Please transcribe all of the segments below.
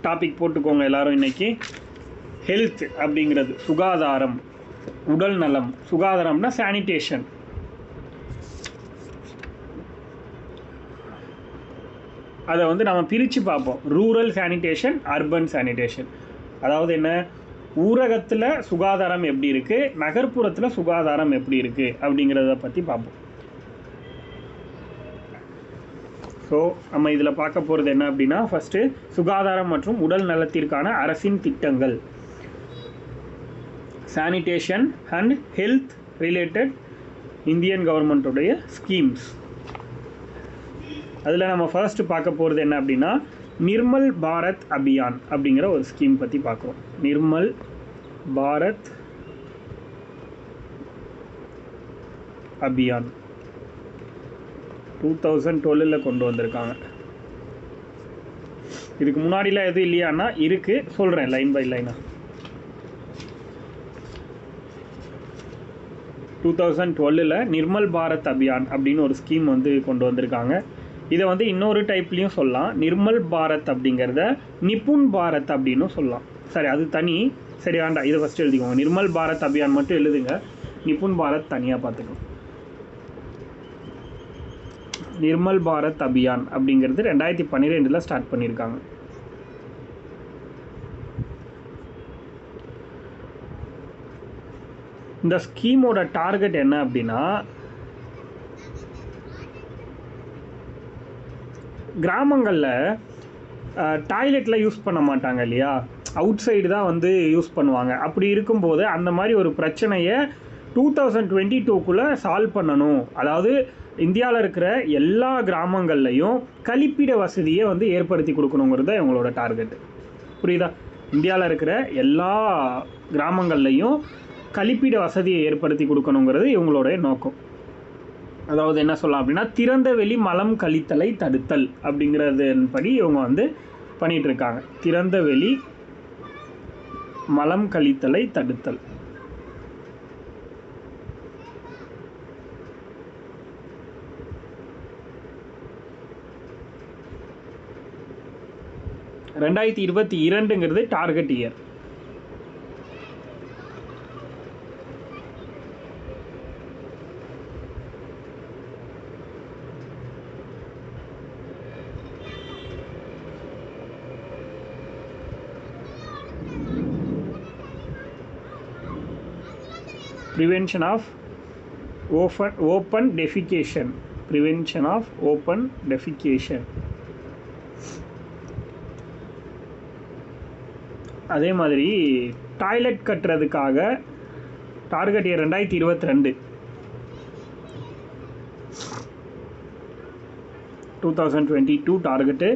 Topic போட்டுக்கோங்க எல்லாரும் இன்றைக்கி. ஹெல்த் அப்படிங்கிறது சுகாதாரம், உடல் நலம். சுகாதாரம்னா சானிடேஷன். அதை வந்து நம்ம பிரித்து பார்ப்போம். Rural sanitation, urban sanitation. அதாவது என்ன, ஊரகத்தில் சுகாதாரம் எப்படி இருக்குது, நகர்ப்புறத்தில் சுகாதாரம் எப்படி இருக்குது அப்படிங்கிறத பற்றி பார்ப்போம். ஸோ நம்ம இதில் பார்க்க போகிறது என்ன அப்படின்னா, ஃபஸ்ட்டு சுகாதாரம் மற்றும் உடல் நலத்திற்கான அரசின் திட்டங்கள், sanitation and health related Indian கவர்மெண்ட்டுடைய ஸ்கீம்ஸ். அதில் நம்ம ஃபர்ஸ்ட் பார்க்க போகிறது என்ன அப்படின்னா, நிர்மல் பாரத் அபியான் அப்படிங்கிற ஒரு ஸ்கீம் பற்றி பார்க்குறோம். நிர்மல் பாரத் அபியான் 2012 கொண்டு வந்திருக்காங்க. இதுக்கு முன்னாடிலாம் எதுவும் இல்லையான்னா இருக்குது, சொல்கிறேன் லைன் பை லைனாக. 2012 நிர்மல் பாரத் அபியான் அப்படின்னு ஒரு ஸ்கீம் வந்து கொண்டு வந்திருக்காங்க. இதை வந்து இன்னொரு டைப்லேயும் சொல்லலாம். நிர்மல் பாரத் அப்படிங்கிறத நிபுன் பாரத் அப்படின்னு சொல்லலாம். சரி, அது தனி. சரி வேண்டாம், இதை ஃபஸ்ட்டு எழுதிக்கோங்க. நிர்மல் பாரத் அபியான் மட்டும் எழுதுங்க, நிபுன் பாரத் தனியாக பார்த்துக்கோங்க. நிர்மல் பாரத் அபியான் அப்படிங்கிறது 2012 ஸ்டார்ட் பண்ணியிருக்காங்க. இந்த ஸ்கீமோட டார்கெட் என்ன அப்படின்னா, கிராமங்களில் டாய்லெட்டில் யூஸ் பண்ண மாட்டாங்க இல்லையா, அவுட் சைடு தான் வந்து யூஸ் பண்ணுவாங்க. அப்படி இருக்கும்போது அந்த மாதிரி ஒரு பிரச்சனையை 2022 சால்வ் பண்ணணும். அதாவது இந்தியாவில் இருக்கிற எல்லா கிராமங்கள்லையும் கழிப்பிட வசதியை வந்து ஏற்படுத்தி கொடுக்கணுங்கிறது தான் இவங்களோட டார்கெட். புரியுதா? இந்தியாவில் இருக்கிற எல்லா கிராமங்கள்லையும் கழிப்பிட வசதியை ஏற்படுத்தி கொடுக்கணுங்கிறது இவங்களுடைய நோக்கம். அதாவது என்ன சொல்லலாம் அப்படின்னா, திறந்த வெளி மலம் கழித்தலை தடுத்தல் அப்படிங்கிறதுபடி இவங்க வந்து பண்ணிகிட்ருக்காங்க. திறந்த வெளி மலம் கழித்தலை தடுத்தல். ரெண்டாயிரத்தி 22ங்கிறது target year. Prevention of open defecation. Prevention of open defecation. அதே மாதிரி டாய்லெட் கட்டுறதுக்காக டார்கெட் இயர் 2022. 2022 டார்கெட்டு.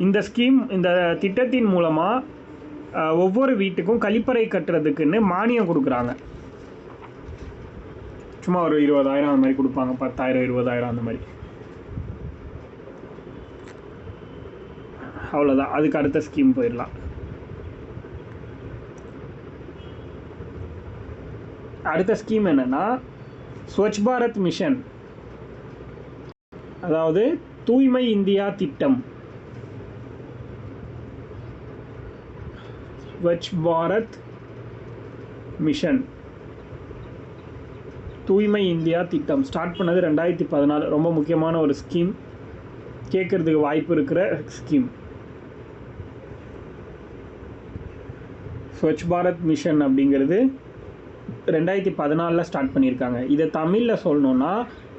இந்த ஸ்கீம், இந்த திட்டத்தின் மூலமாக ஒவ்வொரு வீட்டுக்கும் கழிப்பறை கட்டுறதுக்குன்னு மானியம் கொடுக்குறாங்க. சும்மா ஒரு 20,000 அந்த மாதிரி கொடுப்பாங்க, 10,000 20,000 அந்த மாதிரி. அவ்வளோதான். அதுக்கு அடுத்த ஸ்கீம் போயிடலாம். அடுத்த ஸ்கீம் என்னென்னா, ஸ்வச் பாரத் மிஷன், அதாவது தூய்மை இந்தியா திட்டம். ஸ்வச் பாரத் மிஷன், தூய்மை இந்தியா திட்டம் ஸ்டார்ட் பண்ணது 2014. ரொம்ப முக்கியமான ஒரு ஸ்கீம், கேட்குறதுக்கு வாய்ப்பு இருக்கிற ஸ்கீம். ஸ்வச் பாரத் மிஷன் அப்படிங்கிறது 2014 ஸ்டார்ட் பண்ணியிருக்காங்க. இதை தமிழில் சொல்லணுன்னா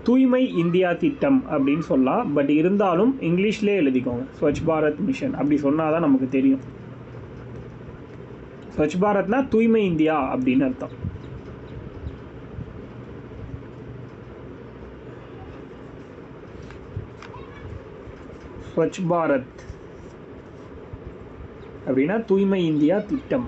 தூய்மை இந்தியா திட்டம் அப்படின்னு சொல்லலாம். பட் இருந்தாலும் இங்கிலீஷ்லேயே எழுதிக்கோங்க, ஸ்வச் பாரத் மிஷன். அப்படி சொன்னால் தான் நமக்கு தெரியும். ஸ்வச் பாரத்னா தூய்மை இந்தியா அப்படின்னு அர்த்தம். ஸ்வச் பாரத் அப்படின்னா தூய்மை இந்தியா திட்டம்.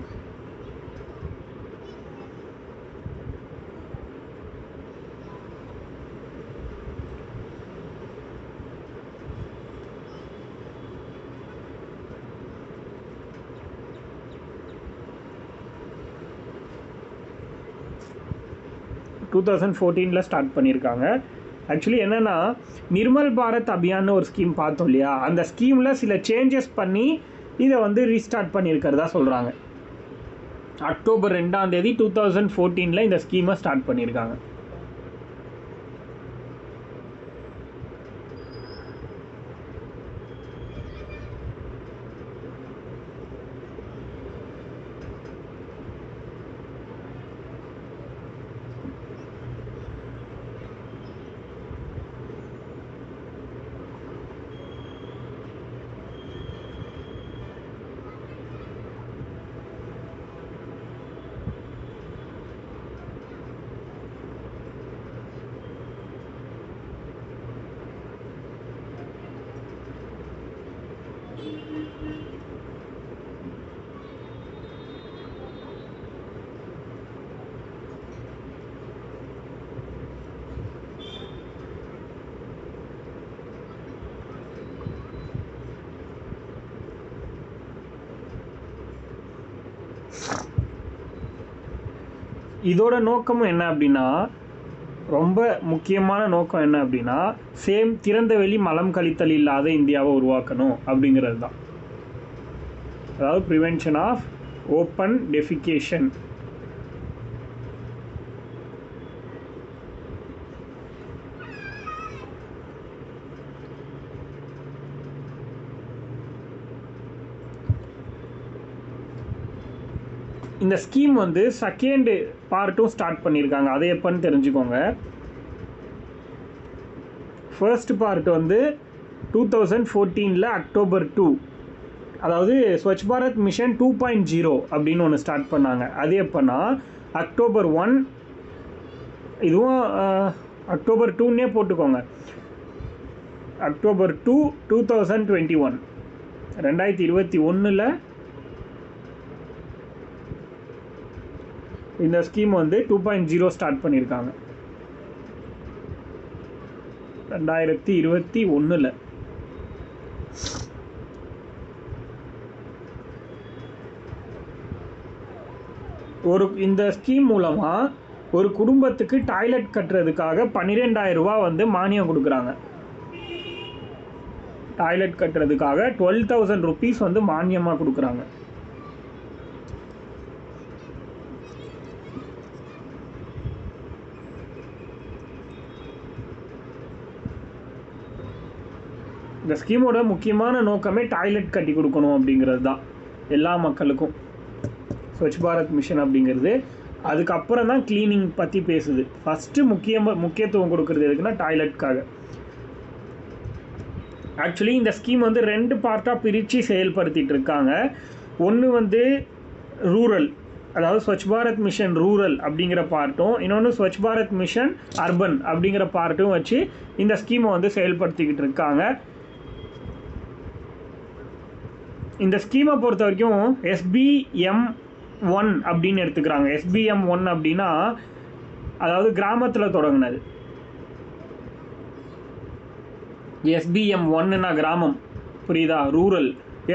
டூ 2014 ஸ்டார்ட் பண்ணியிருக்காங்க. ஆக்சுவலி என்னென்னா, நிர்மல் பாரத் அபியான்னு ஒரு ஸ்கீம் பார்த்தோம் இல்லையா, அந்த ஸ்கீமில் சில சேஞ்சஸ் பண்ணி இதை வந்து ரீஸ்டார்ட் பண்ணியிருக்கிறதா சொல்கிறாங்க. அக்டோபர் 2 2014 இந்த ஸ்கீமை ஸ்டார்ட் பண்ணியிருக்காங்க. இதோட நோக்கமும் என்ன அப்படின்னா, ரொம்ப முக்கியமான நோக்கம் என்ன அப்படின்னா, திறந்தவெளி மலம் கழித்தல் இல்லாத இந்தியாவை உருவாக்கணும் அப்படிங்கிறது தான். அதாவது ப்ரிவென்ஷன் ஆஃப் ஓப்பன் டெஃபிகேஷன். இந்த ஸ்கீம் வந்து செகண்ட் பார்ட்டும் ஸ்டார்ட் பண்ணியிருக்காங்க. அது எப்போன்னு தெரிஞ்சுக்கோங்க. ஃபர்ஸ்ட் பார்ட் வந்து 2014 அக்டோபர் 2, அதாவது ஸ்வச் பாரத் மிஷன் 2.0 அப்படின்னு ஒன்று ஸ்டார்ட் பண்ணாங்க. அது எப்போனா அக்டோபர் 1, இதுவும் அக்டோபர் 2ன்னே போட்டுக்கோங்க. அக்டோபர் 2, 2021 2021 இந்த ஸ்கீம் வந்து 2.0 ஸ்டார்ட் பண்ணியிருக்காங்க 2021. இந்த ஸ்கீம் மூலமாக ஒரு குடும்பத்துக்கு டாய்லெட் கட்டுறதுக்காக 12,000 ரூபா வந்து மானியம் கொடுக்குறாங்க. டாய்லெட் கட்டுறதுக்காக 12,000 rupees வந்து மானியமாக கொடுக்குறாங்க. இந்த ஸ்கீமோட முக்கியமான நோக்கமே டாய்லெட் கட்டி கொடுக்கணும் அப்படிங்கிறது தான் எல்லா மக்களுக்கும். ஸ்வச் பாரத் மிஷன் அப்படிங்கிறது அதுக்கப்புறம் தான் க்ளீனிங் பற்றி பேசுது. ஃபஸ்ட்டு முக்கியத்துவம் கொடுக்குறது எதுக்குன்னா டாய்லெட்காக. ஆக்சுவலி இந்த ஸ்கீம் வந்து 2 பார்ட்டாக பிரித்து செயல்படுத்திகிட்டு இருக்காங்க. ஒன்று வந்து ரூரல், அதாவது ஸ்வச் பாரத் மிஷன் ரூரல் அப்படிங்கிற பார்ட்டும், இன்னொன்று ஸ்வச் பாரத் மிஷன் அர்பன் அப்படிங்கிற பார்ட்டும் வச்சு இந்த ஸ்கீமை வந்து செயல்படுத்திக்கிட்டு இருக்காங்க. இந்த ஸ்கீமை பொறுத்த வரைக்கும் SBM1 அப்படின்னு எடுத்துக்கிறாங்க. SBM1 அப்படின்னா அதாவது கிராமத்தில் தொடங்கினது. SBM1னா கிராமம், புரியுதா, ரூரல்.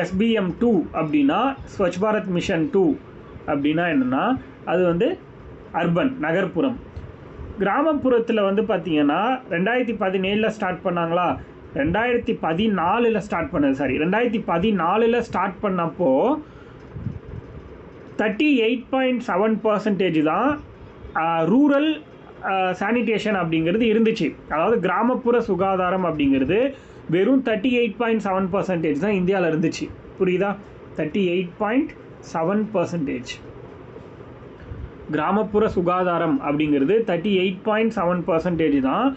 SBM2 அப்படின்னா ஸ்வச் பாரத் மிஷன் 2 அப்படின்னா என்னென்னா அது வந்து அர்பன், நகர்ப்புறம். கிராமப்புறத்தில் வந்து பார்த்திங்கன்னா 2017 ஸ்டார்ட் பண்ணாங்களா, 2014 ஸ்டார்ட் பண்ணது. 2014 ஸ்டார்ட் பண்ணப்போ 38.7% தான் ரூரல் சானிடேஷன் அப்படிங்கிறது இருந்துச்சு. அதாவது கிராமப்புற சுகாதாரம் அப்படிங்கிறது வெறும் 38.7% தான் இந்தியாவில் இருந்துச்சு. புரியுதா? 38.7%. கிராமப்புற சுகாதாரம் அப்படிங்கிறது 38.7% தான்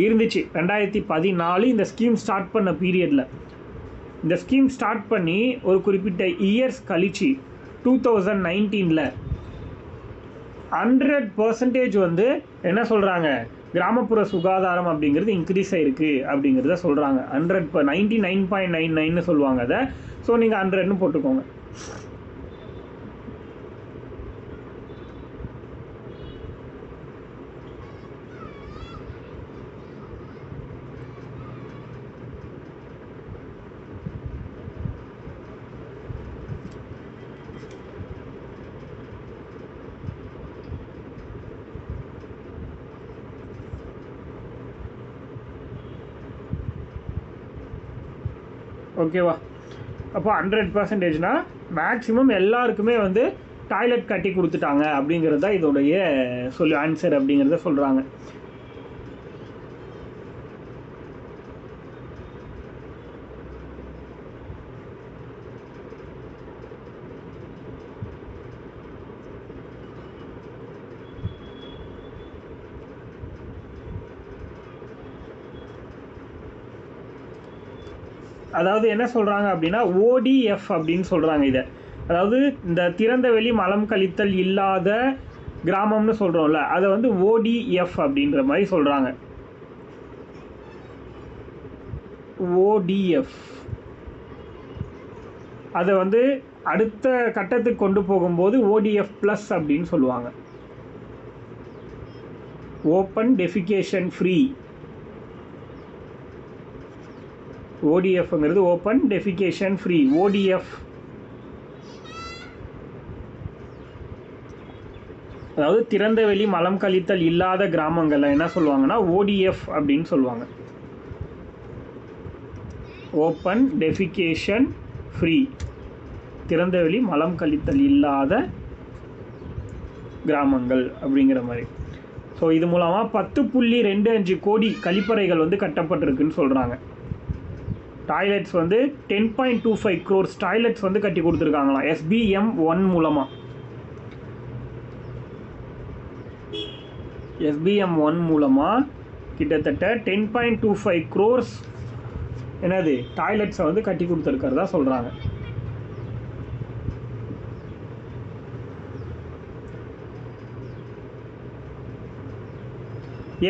இருந்துச்சு 2014 இந்த ஸ்கீம் ஸ்டார்ட் பண்ண பீரியடில். இந்த ஸ்கீம் ஸ்டார்ட் பண்ணி ஒரு குறிப்பிட்ட இயர்ஸ் கழிச்சு 2019 100% வந்து என்ன சொல்கிறாங்க, கிராமப்புற சுகாதாரம் அப்படிங்கிறது இன்க்ரீஸ் ஆகிருக்கு அப்படிங்கிறத சொல்கிறாங்க. 99.99ன்னு சொல்லுவாங்க அதை. ஸோ நீங்கள் 100ன்னு போட்டுக்கோங்க. ஓகேவா? அப்போ 100%னா மேக்ஸிமம் எல்லாருக்குமே வந்து டாய்லெட் கட்டி கொடுத்துட்டாங்க அப்படிங்கிறது தான் இதோடைய ஆன்சர் அப்படிங்கிறத சொல்கிறாங்க. அதாவது என்ன சொல்கிறாங்க அப்படின்னா ஓடிஎஃப் அப்படின்னு சொல்கிறாங்க இதை. அதாவது இந்த திறந்த வெளி மலம் கழித்தல் இல்லாத கிராமம்னு சொல்கிறோம்ல, அதை வந்து ஓடிஎஃப் அப்படின்ற மாதிரி சொல்கிறாங்க. ஓடிஎஃப் அதை வந்து அடுத்த கட்டத்துக்கு கொண்டு போகும்போது ஓடிஎஃப் ப்ளஸ் அப்படின்னு சொல்லுவாங்க. Open defecation free. ஓடிஎஃப்ங்கிறது ஓப்பன் டெஃபிகேஷன் ஃப்ரீ. ஓடிஎஃப் அதாவது திறந்த வெளி மலம் கழித்தல் இல்லாத கிராமங்களில் என்ன சொல்லுவாங்கன்னா ஓடிஎஃப் அப்படின்னு சொல்லுவாங்க. ஓப்பன் டெஃபிகேஷன் ஃப்ரீ, திறந்த வெளி மலம் கழித்தல் இல்லாத கிராமங்கள் அப்படிங்கிற மாதிரி. ஸோ இது மூலமாக 10.25 கோடி கழிப்பறைகள் வந்து கட்டப்பட்டிருக்குன்னு சொல்கிறாங்க. டாய்லெட்ஸ் வந்து 10.25 crores டாய்லெட்ஸ் வந்து கட்டி கொடுத்துருக்காங்களாம் SBM1 மூலமாக. SBM1 மூலமாக கிட்டத்தட்ட 10.25 crores என்னது டாய்லெட்ஸை வந்து கட்டி கொடுத்துருக்கிறதா சொல்கிறாங்க.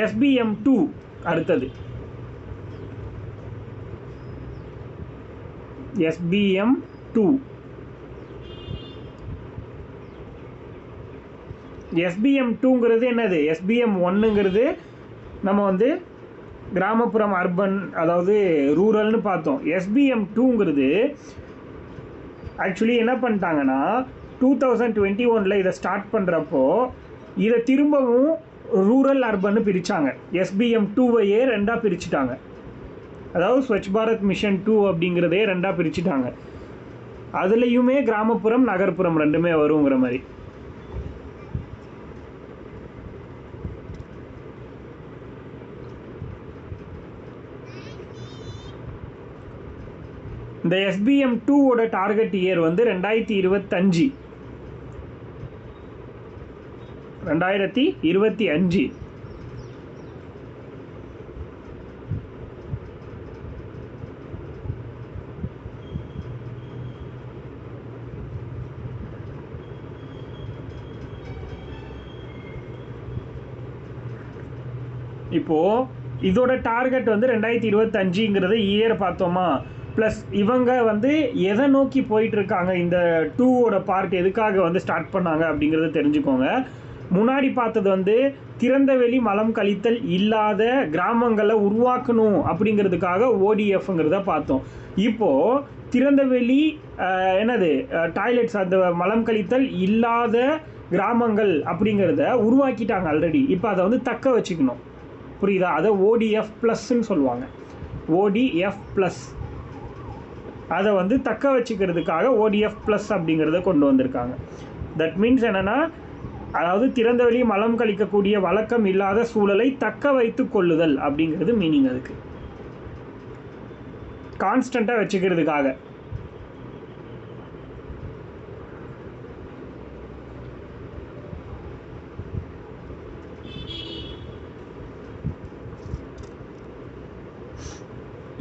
SBM2 அடுத்தது. SBM2 SBM2ங்கிறது என்னது? SBM1ங்கிறது நம்ம வந்து கிராமப்புறம் அர்பன் அதாவது ரூரல்னு பார்த்தோம். SBM2ங்கிறது ஆக்சுவலி என்ன பண்ணிட்டாங்கன்னா 2021 இதை ஸ்டார்ட் பண்ணுறப்போ இதை திரும்பவும் ரூரல் அர்பன்னு பிரித்தாங்க. SBM2வையே ரெண்டாக பிரிச்சுட்டாங்க. அதாவது ஸ்வச் பாரத் மிஷன் 2 அப்படிங்கிறதே ரெண்டாக பிரிச்சுட்டாங்க. அதுலேயுமே கிராமப்புறம் நகர்ப்புறம் ரெண்டுமே வருங்கிற மாதிரி. இந்த SBM2ஓட டார்கெட் இயர் வந்து 2025. இப்போது இதோட டார்கெட் வந்து 2025ங்கிறது இயர் பார்த்தோமா, ப்ளஸ் இவங்க வந்து எதை நோக்கி போயிட்டுருக்காங்க, இந்த 2ஓட பார்ட் எதுக்காக வந்து ஸ்டார்ட் பண்ணாங்க அப்படிங்கிறத தெரிஞ்சுக்கோங்க. முன்னாடி பார்த்தது வந்து திறந்த வெளி மலம் கழித்தல் இல்லாத கிராமங்களை உருவாக்கணும் அப்படிங்கிறதுக்காக ஓடிஎஃப்ங்கிறத பார்த்தோம். இப்போது திறந்த வெளி என்னது டாய்லெட்ஸ் அந்த மலம் கழித்தல் இல்லாத கிராமங்கள் அப்படிங்கிறத உருவாக்கிட்டாங்க ஆல்ரெடி. இப்போ அதை வந்து தக்க வச்சுக்கணும், புரியுதா? அதை ODF ப்ளஸ்ன்னு சொல்லுவாங்க. ODF ப்ளஸ் அதை வந்து தக்க வச்சுக்கிறதுக்காக ODF ப்ளஸ் அப்படிங்கிறத கொண்டு வந்திருக்காங்க. தட் மீன்ஸ் என்னென்னா, அதாவது திறந்தவெளி மலம் கழிக்கக்கூடிய வழக்கம் இல்லாத சூழலை தக்க வைத்து கொள்ளுதல் அப்படிங்கிறது மீனிங். அதுக்கு கான்ஸ்டண்ட்டாக வச்சுக்கிறதுக்காக.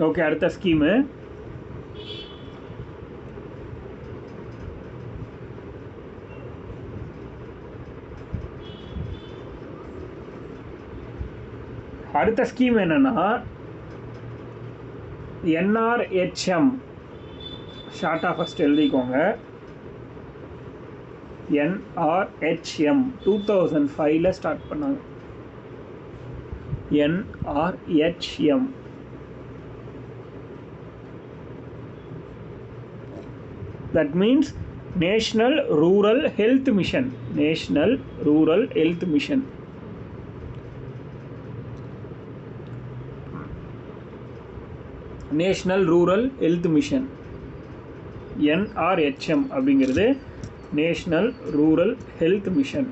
ஓகே, அடுத்த ஸ்கீமு என்னன்னா NRHM. ஷார்ட்டாக ஃபஸ்ட் எழுதிக்கோங்க. NRHM 2005 ஸ்டார்ட் பண்ணாங்க. NRHM that means National Rural Health Mission. National Rural Health Mission. National Rural Health Mission. NRHM அப்படிங்கிறது நேஷ்னல் ரூரல் ஹெல்த் மிஷன்.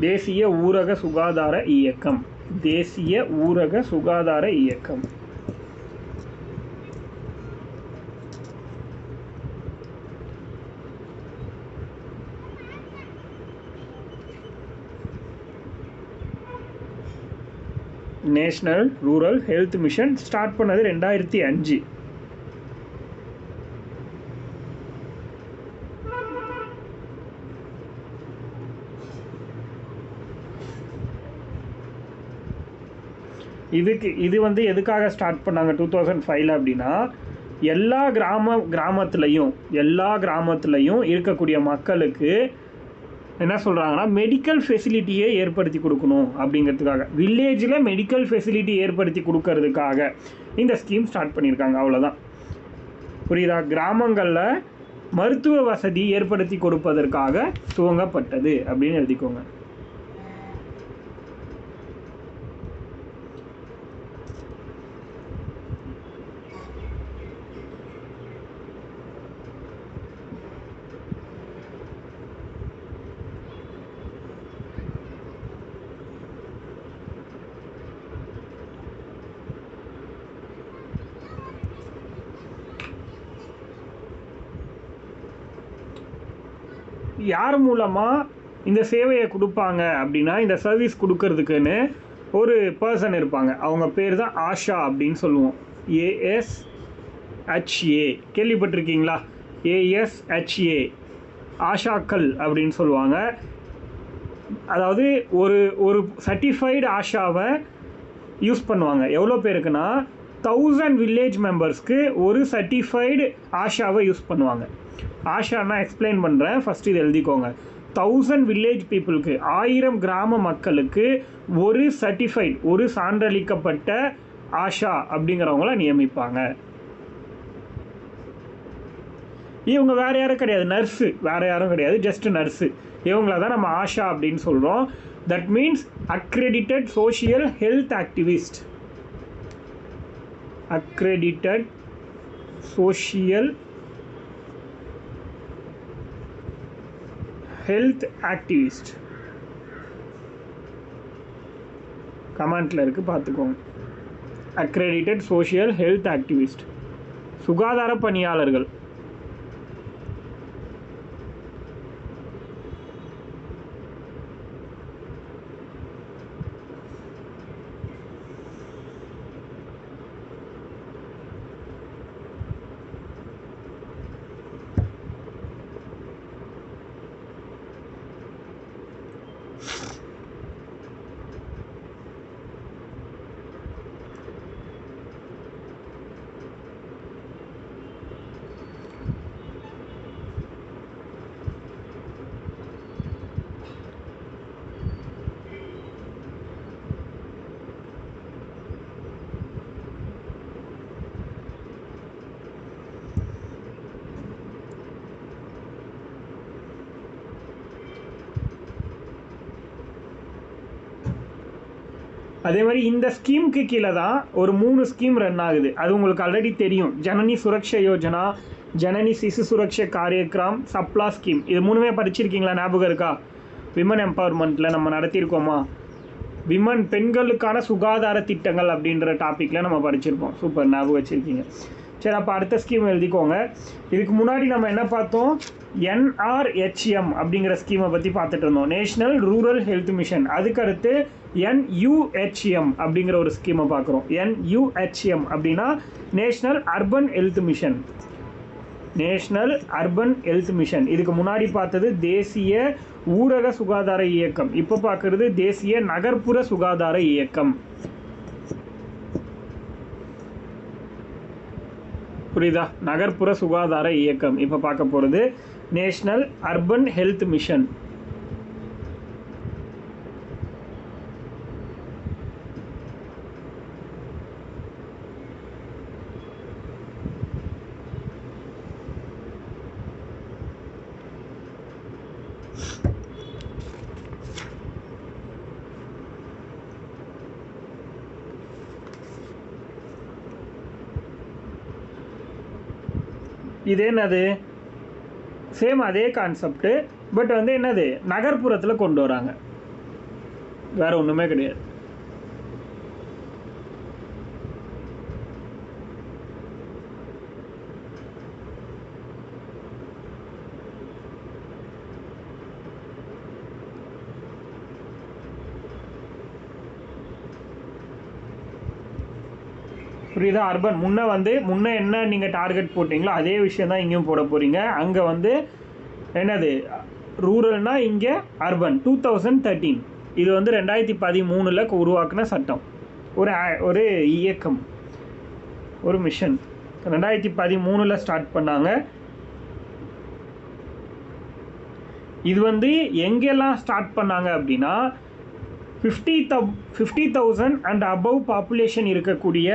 தேசிய ஊரக சுகாதார இயக்கம். தேசிய ஊரக சுகாதார இயக்கம். National rural health mission start பண்ணது 2005. இது வந்து எதுக்காக ஸ்டார்ட் பண்ணாங்க 2005 அப்படின்னா, எல்லா கிராமத்துலையும் இருக்கக்கூடிய மக்களுக்கு என்ன சொல்கிறாங்கன்னா மெடிக்கல் ஃபெசிலிட்டியை ஏற்படுத்தி கொடுக்கணும் அப்படிங்கிறதுக்காக, வில்லேஜில் மெடிக்கல் ஃபெசிலிட்டி ஏற்படுத்தி கொடுக்கறதுக்காக இந்த ஸ்கீம் ஸ்டார்ட் பண்ணியிருக்காங்க. அவ்வளோதான். புரியுதா? கிராமங்களில் மருத்துவ வசதி ஏற்படுத்தி கொடுப்பதற்காக துவங்கப்பட்டது அப்படின்னு எழுதிக்கோங்க. யார் மூலமாக இந்த சேவையை கொடுப்பாங்க அப்படின்னா, இந்த சர்வீஸ் கொடுக்கறதுக்குன்னு ஒரு பர்சன் இருப்பாங்க. அவங்க பேர் தான் ஆஷா அப்படின்னு சொல்லுவோம். ASHA கேள்விப்பட்டிருக்கீங்களா? ASHA ஆஷாக்கள் அப்படின்னு சொல்லுவாங்க. அதாவது ஒரு சர்டிஃபைடு ஆஷாவை யூஸ் பண்ணுவாங்க. எவ்வளோ பேருக்குன்னா 1000 வில்லேஜ் மெம்பர்ஸ்க்கு ஒரு சர்டிஃபைடு ஆஷாவை யூஸ் பண்ணுவாங்க. ஆஷானா எக்ஸ்பிளைன் பண்ணுறேன், ஃபஸ்ட்டு இது எழுதிக்கோங்க. 1000 வில்லேஜ் பீப்புளுக்கு, 1000 கிராம மக்களுக்கு ஒரு சர்டிஃபைட், ஒரு சான்றளிக்கப்பட்ட ஆஷா அப்படிங்கிறவங்கள நியமிப்பாங்க. இவங்க வேறு யாரும் கிடையாது, நர்ஸு, வேறு யாரும் கிடையாது, ஜஸ்ட் நர்ஸு. இவங்கள தான் நம்ம ஆஷா அப்படின்னு சொல்கிறோம். That means accredited social health activist. Accredited social health activist. கமெண்ட்டில் இருக்குது, பார்த்துக்கோங்க. அக்ரெடிட்டட் சோஷியல் ஹெல்த் ஆக்டிவிஸ்ட், சுகாதார பணியாளர்கள். அதே மாதிரி இந்த ஸ்கீமுக்கு கீழே தான் ஒரு 3 ஸ்கீம் ரன் ஆகுது. அது உங்களுக்கு ஆல்ரெடி தெரியும். ஜனனி சுரக்ஷா யோஜனா, ஜனனி சிசு சுரக்ஷா காரியக்ரம், சப்ளா ஸ்கீம். இது 3மே படிச்சிருக்கீங்களா? ஞாபகம் இருக்கா? விமன் எம்பவர்மெண்ட்டில் நம்ம நடத்தியிருக்கோமா? விமன் பெண்களுக்கான சுகாதார திட்டங்கள் அப்படின்ற டாப்பிக்கில் நம்ம படிச்சிருப்போம். சூப்பர், ஞாபகம் வச்சுருக்கீங்க. சரி, அப்போ அடுத்த ஸ்கீம் எழுதிக்கோங்க. இதுக்கு முன்னாடி நம்ம என்ன பார்த்தோம்? NRHM அப்படிங்கிற ஸ்கீமை பற்றி பார்த்துட்டு இருந்தோம், நேஷ்னல் ரூரல் ஹெல்த் மிஷன். அதுக்கடுத்து NUHM அப்படிங்கிற ஒரு ஸ்கீமை பார்க்குறோம். NUHM அப்படின்னா national urban health mission. National urban health mission. இதுக்கு முன்னாடி பார்த்தது தேசிய ஊரக சுகாதார இயக்கம். இப்போ பார்க்குறது தேசிய நகர்ப்புற சுகாதார இயக்கம். புரியுதா? நகர்ப்புற சுகாதார இயக்கம். இப்போ பார்க்க போகிறது நேஷ்னல் அர்பன் ஹெல்த் மிஷன். இது என்னது, சேம் அதே கான்செப்ட், பட் வந்து என்னது நகர்ப்புறத்தில் கொண்டு வராங்க, வேற ஒன்றுமே கிடையாது. புரியுதா? அர்பன் முன்ன என்ன நீங்கள் டார்கெட் போட்டிங்களோ அதே விஷயம் தான் இங்கேயும் போட போகிறீங்க. அங்கே வந்து என்னது ரூரல்னா, இங்கே அர்பன். 2013 இது வந்து 2013 உருவாக்குன சட்டம், ஒரு இயக்கம், ஒரு மிஷன் 2013 ஸ்டார்ட் பண்ணாங்க. இது வந்து எங்கெல்லாம் ஸ்டார்ட் பண்ணாங்க அப்படின்னா 50,000 அண்ட் அபவ் பாப்புலேஷன் இருக்கக்கூடிய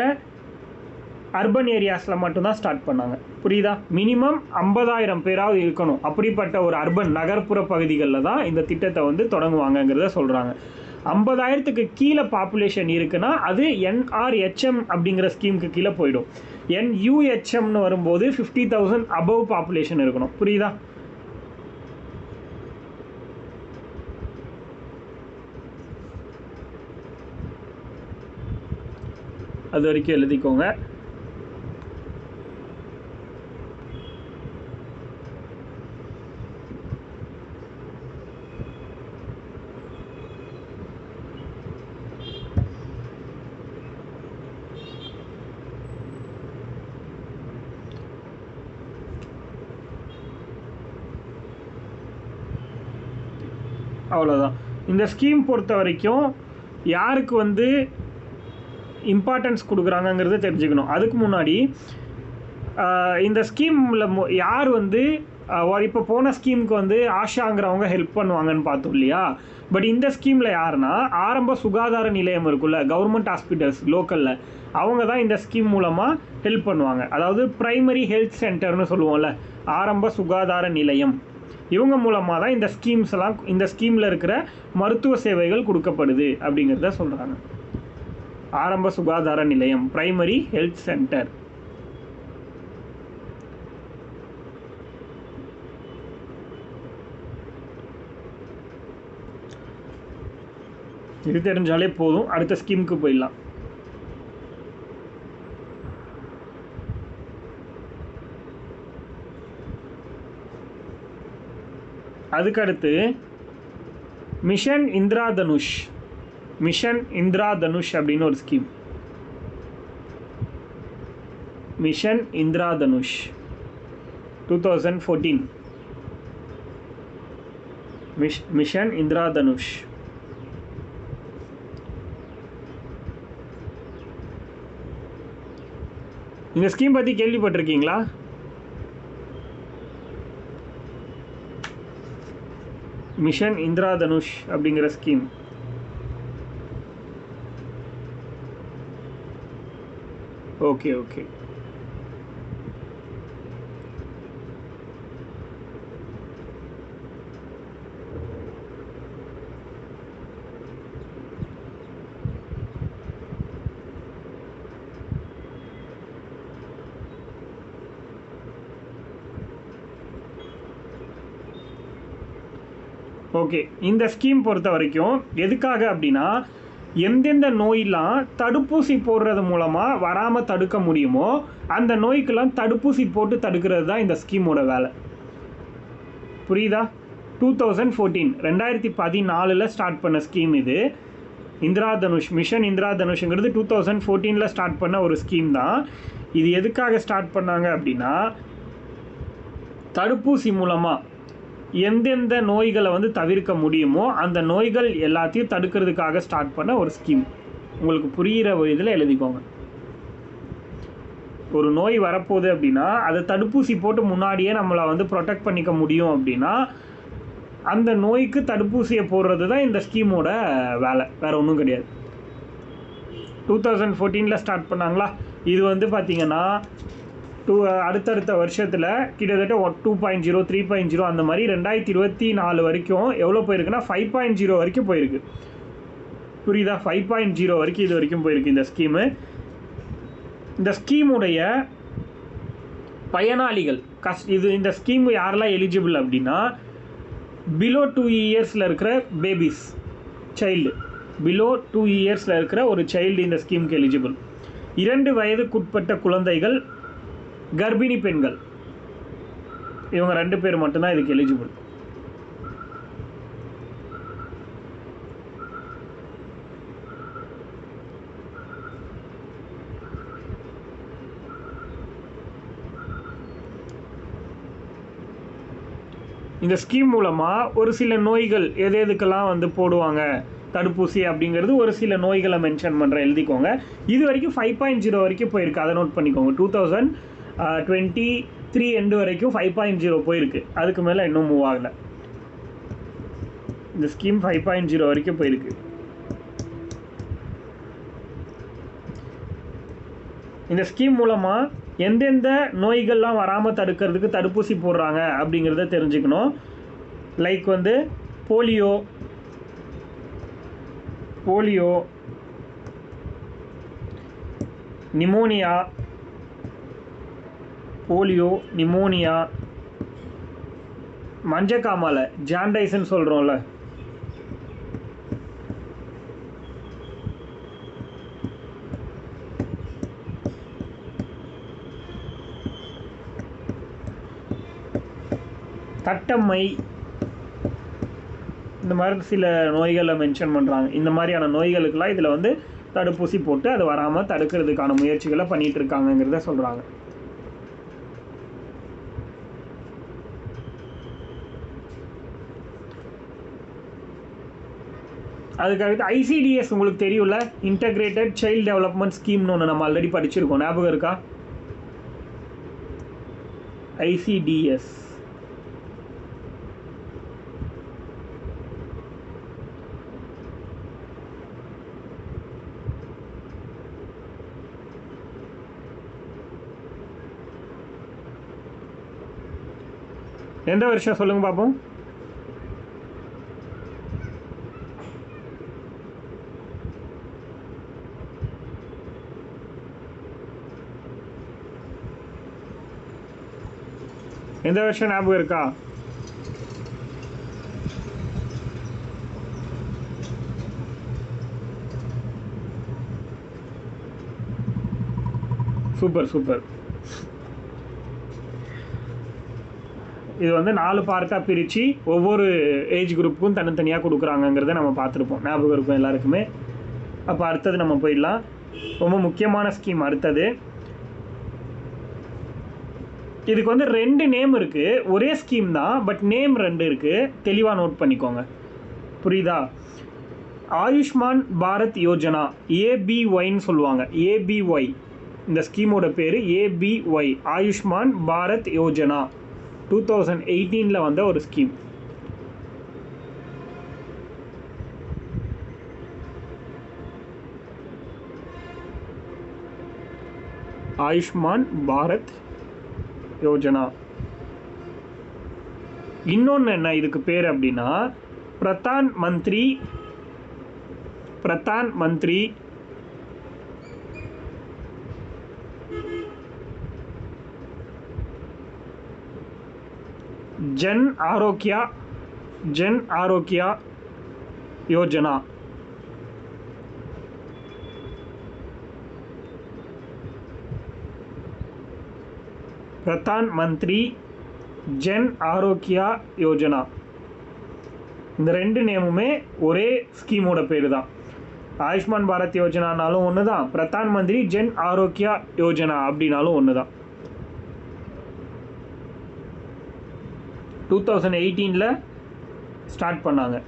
அர்பன் ஏரியாஸில் மட்டும்தான் ஸ்டார்ட் பண்ணாங்க. புரியுதா? மினிமம் 50,000 பேராவது இருக்கணும். அப்படிப்பட்ட ஒரு அர்பன் நகர்ப்புற பகுதிகளில் தான் இந்த திட்டத்தை வந்து தொடங்குவாங்கங்கிறத சொல்கிறாங்க. 50,000க்கு கீழே பாப்புலேஷன் இருக்குன்னா அது NRHM அப்படிங்கிற ஸ்கீமுக்கு கீழே போயிடும். NUHMனு வரும்போது 50,000 அபவ் பாப்புலேஷன் இருக்கணும். புரியுதா? அது வரைக்கும் எழுதிக்கோங்க. அவ்வளோதான். இந்த ஸ்கீம் பொறுத்த வரைக்கும் யாருக்கு வந்து இம்பார்ட்டன்ஸ் கொடுக்குறாங்கங்கிறத தெரிஞ்சுக்கணும். அதுக்கு முன்னாடி இந்த ஸ்கீமில் யார் வந்து இப்போ போன ஸ்கீமுக்கு வந்து ஆஷாங்கிறவங்க ஹெல்ப் பண்ணுவாங்கன்னு பார்த்தோம் இல்லையா? பட் இந்த ஸ்கீமில் யாருன்னா ஆரம்ப சுகாதார நிலையம் இருக்குல்ல, கவர்மெண்ட் ஹாஸ்பிட்டல்ஸ் லோக்கலில், அவங்க தான் இந்த ஸ்கீம் மூலமாக ஹெல்ப் பண்ணுவாங்க. அதாவது ப்ரைமரி ஹெல்த் சென்டர்னு சொல்லுவோம்ல, ஆரம்ப சுகாதார நிலையம், இவங்க மூலமாக தான் இந்த ஸ்கீம்ஸ்லாம், இந்த ஸ்கீமில் இருக்கிற மருத்துவ சேவைகள் கொடுக்கப்படுது அப்படிங்கிறத சொல்கிறாங்க. ஆரம்ப சுகாதார நிலையம், பிரைமரி ஹெல்த் சென்டர். இது தெரிஞ்சாலே போதும், அடுத்த ஸ்கீமுக்கு போயிடலாம். அதுக்கடுத்து மிஷன் இந்திராதனுஷ். மிஷன் இந்திராதனுஷ் அப்படின்னு ஒரு ஸ்கீம். மிஷன் இந்திராதனுஷ் 2014. மிஷன் இந்திராதனுஷ். இந்த ஸ்கீம் பற்றி கேள்விப்பட்டிருக்கீங்களா? மிஷன் இந்திராதனுஷ் அப்படிங்கிற ஸ்கீம். Okay okay. ஓகே, இந்த ஸ்கீம் பொறுத்த வரைக்கும் எதுக்காக அப்படின்னா, எந்தெந்த நோயெல்லாம் தடுப்பூசி போடுறது மூலமாக வராமல் தடுக்க முடியுமோ அந்த நோய்க்கெல்லாம் தடுப்பூசி போட்டு தடுக்கிறது தான் இந்த ஸ்கீமோட வேலை. புரியுதா? 2014 2014 ஸ்டார்ட் பண்ண ஸ்கீம் இது. இந்திராதனுஷ், மிஷன் இந்திராதனுஷ்ங்கிறது 2014 ஸ்டார்ட் பண்ண ஒரு ஸ்கீம் தான். இது எதுக்காக ஸ்டார்ட் பண்ணாங்க அப்படின்னா, தடுப்பூசி மூலமாக எந்தெந்த நோய்களை வந்து தவிர்க்க முடியுமோ அந்த நோய்கள் எல்லாத்தையும் தடுக்கிறதுக்காக ஸ்டார்ட் பண்ண ஒரு ஸ்கீம். உங்களுக்கு புரிகிற இதில் எழுதிக்கோங்க. ஒரு நோய் வரப்போகுது அப்படின்னா அதை தடுப்பூசி போட்டு முன்னாடியே நம்மளை வந்து ப்ரொடெக்ட் பண்ணிக்க முடியும் அப்படின்னா அந்த நோய்க்கு தடுப்பூசியை போடுறது தான் இந்த ஸ்கீமோட வேலை, வேறு ஒன்றும் கிடையாது. 2014 ஸ்டார்ட் பண்ணாங்களா? இது வந்து பார்த்திங்கன்னா அடுத்தடுத்த வருஷத்தில் கிட்டத்தட்ட 2.0 3.0 அந்த மாதிரி 2024 வரைக்கும் எவ்வளோ போயிருக்குன்னா 5.0 வரைக்கும் போயிருக்கு. புரியுதா? 5.0 வரைக்கும் இது வரைக்கும் போயிருக்கு இந்த ஸ்கீமு. இந்த ஸ்கீமுடைய பயனாளிகள் இந்த ஸ்கீம் யாரெல்லாம் எலிஜிபிள் அப்படின்னா, பிலோ 2 இயர்ஸில் இருக்கிற பேபிஸ், சைல்டு பிலோ 2 இயர்ஸில் இருக்கிற ஒரு சைல்டு இந்த ஸ்கீமுக்கு எலிஜிபிள். 2 வயதுக்குட்பட்ட குழந்தைகள், கர்ப்பிணி பெண்கள், இவங்க 2 பேர் மட்டும்தான் இதுக்கு எலிஜிபிள். இந்த ஸ்கீம் மூலமாக ஒரு சில நோய்கள் எதுக்கெல்லாம் வந்து போடுவாங்க தடுப்பூசி அப்படிங்கிறது, ஒரு சில நோய்களை மென்ஷன் பண்ணுற, எழுதிக்கோங்க. இது வரைக்கும் 5.0 வரைக்கும் போயிருக்கு, அதை நோட் பண்ணிக்கோங்க. 2023 எண்டு வரைக்கும் 5.0 போயிருக்கு, அதுக்கு மேலே இன்னும் மூவ் ஆகலை. இந்த ஸ்கீம் 5.0 வரைக்கும் போயிருக்கு. இந்த ஸ்கீம் மூலமாக எந்தெந்த நோய்கள்லாம் வராமல் தடுக்கிறதுக்கு தடுப்பூசி போடுறாங்க அப்படிங்கிறத தெரிஞ்சுக்கணும். லைக் வந்து போலியோ, நிமோனியா, மஞ்சக்காமாலை, ஜாண்டைஸ்ன்னு சொல்கிறோம்ல, தட்டம்மை, இந்த மாதிரி சில நோய்களை மென்ஷன் பண்ணுறாங்க. இந்த மாதிரியான நோய்களுக்கெல்லாம் இதில் வந்து தடுப்பூசி போட்டு அது வராமல் தடுக்கிறதுக்கான முயற்சிகளை பண்ணிகிட்டு இருக்காங்கங்கிறத சொல்கிறாங்க. அதுக்கடுத்து ஐசிடிஎஸ் உங்களுக்கு தெரியும்ல, இன்டகிரேட்டட் சைல்டு டெவலப்மெண்ட் ஸ்கீம்னு ஒன்று நம்ம ஆல்ரெடி படிச்சிருக்கோம், ஞாபகம் இருக்கா? ஐசிடிஎஸ் எந்த வருஷம் சொல்லுங்க பார்ப்போம். எந்த வருஷம் ஞாபகம் இருக்கா? சூப்பர். இது வந்து 4 பார்ட்டாக பிரித்து ஒவ்வொரு ஏஜ் குரூப்புக்கும் தனித்தனியாக கொடுக்குறாங்கங்கிறத நம்ம பார்த்துருப்போம், ஞாபகம் இருக்கும் எல்லாருக்குமே. அப்போ அடுத்தது நம்ம போயிடலாம். ரொம்ப முக்கியமான ஸ்கீம் அடுத்தது. இதுக்கு வந்து 2 நேம் இருக்குது, ஒரே ஸ்கீம் தான், பட் நேம் 2 இருக்குது, தெளிவாக நோட் பண்ணிக்கோங்க, புரியுதா? ஆயுஷ்மான் பாரத் யோஜனா, ஏபிஒய்ன்னு சொல்லுவாங்க. ஏபிஒய், இந்த ஸ்கீமோட பேர் ஏபிஒய், ஆயுஷ்மான் பாரத் யோஜனா. 2018 வந்த ஒரு ஸ்கீம். ஆயுஷ்மான் பாரத் யோஜனா. இன்னொன்று என்ன இதுக்கு பேர் அப்படின்னா, பிரதான் மந்திரி ஜன் ஆரோக்கியா யோஜனா. பிரதான் மந்திரி ஜன் ஆரோக்கியா யோஜனா. இந்த 2 நேமுமே ஒரே ஸ்கீமோட பேர் தான். ஆயுஷ்மான் பாரத் யோஜனானாலும் ஒன்று தான், பிரதான் மந்திரி ஜன் ஆரோக்கியா யோஜனா அப்படின்னாலும் ஒன்று தான். 2018 ஸ்டார்ட் பண்ணாங்க.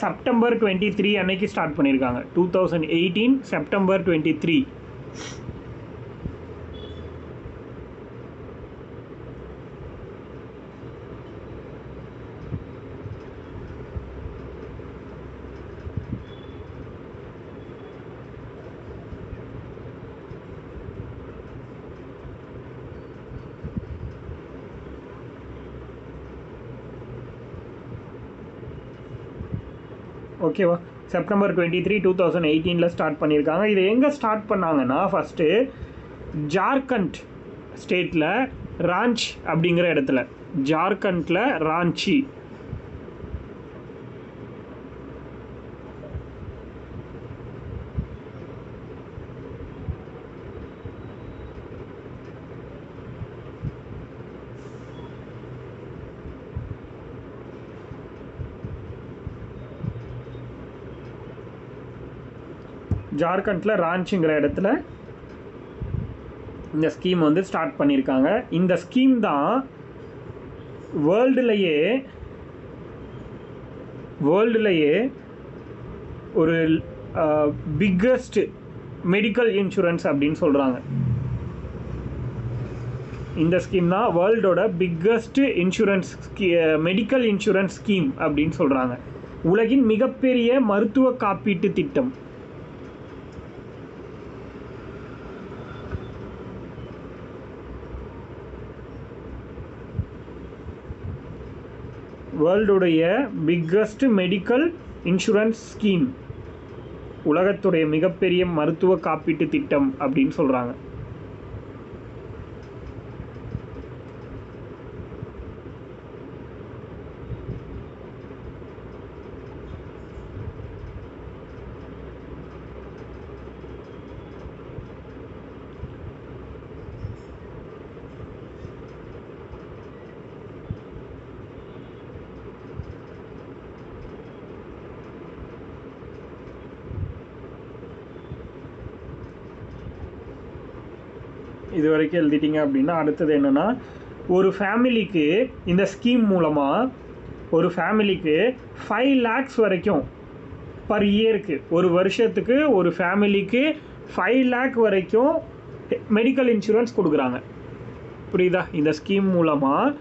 செப்டம்பர் 23 அன்னைக்கு ஸ்டார்ட் பண்ணியிருக்காங்க. 2018 செப்டம்பர் 23. ஓகேவா. செப்டம்பர் 23, 2018 ஸ்டார்ட் பண்ணியிருக்காங்க. இதை எங்கே ஸ்டார்ட் பண்ணாங்கன்னா ஃபஸ்ட்டு ஜார்க்கண்ட் ஸ்டேட்டில் ராஞ்ச் அப்படிங்கிற இடத்துல, ஜார்க்கண்டில் ராஞ்சி. ஜார்க்கண்டில் ராஞ்சிங்கிற இடத்துல இந்த ஸ்கீம் வந்து ஸ்டார்ட் பண்ணியிருக்காங்க. இந்த ஸ்கீம் தான் வேர்ல்டுலேயே ஒரு பிக்கஸ்ட் மெடிக்கல் இன்சூரன்ஸ் அப்படின்னு சொல்கிறாங்க. இந்த ஸ்கீம் தான் வேர்ல்டோட பிக்கஸ்ட் மெடிக்கல் இன்சூரன்ஸ் ஸ்கீம் அப்படின்னு சொல்கிறாங்க. உலகின் மிகப்பெரிய மருத்துவ காப்பீட்டு திட்டம். வேர்ல்டுடைய பிக்கஸ்ட் மெடிக்கல் இன்சூரன்ஸ் ஸ்கீம், உலகத்துடைய மிகப்பெரிய மருத்துவ காப்பீட்டு திட்டம் அப்படின்னு சொல்கிறாங்க. இது வரைக்கும் எழுதிட்டீங்க அப்படின்னா அடுத்தது என்னென்னா, ஒரு ஃபேமிலிக்கு இந்த ஸ்கீம் மூலமாக ஒரு ஃபேமிலிக்கு 5 lakhs வரைக்கும் பர் இயருக்கு, ஒரு வருஷத்துக்கு ஒரு ஃபேமிலிக்கு 5 lakh வரைக்கும் மெடிக்கல் இன்சூரன்ஸ் கொடுக்குறாங்க. புரியுதா? இந்த ஸ்கீம் மூலமாக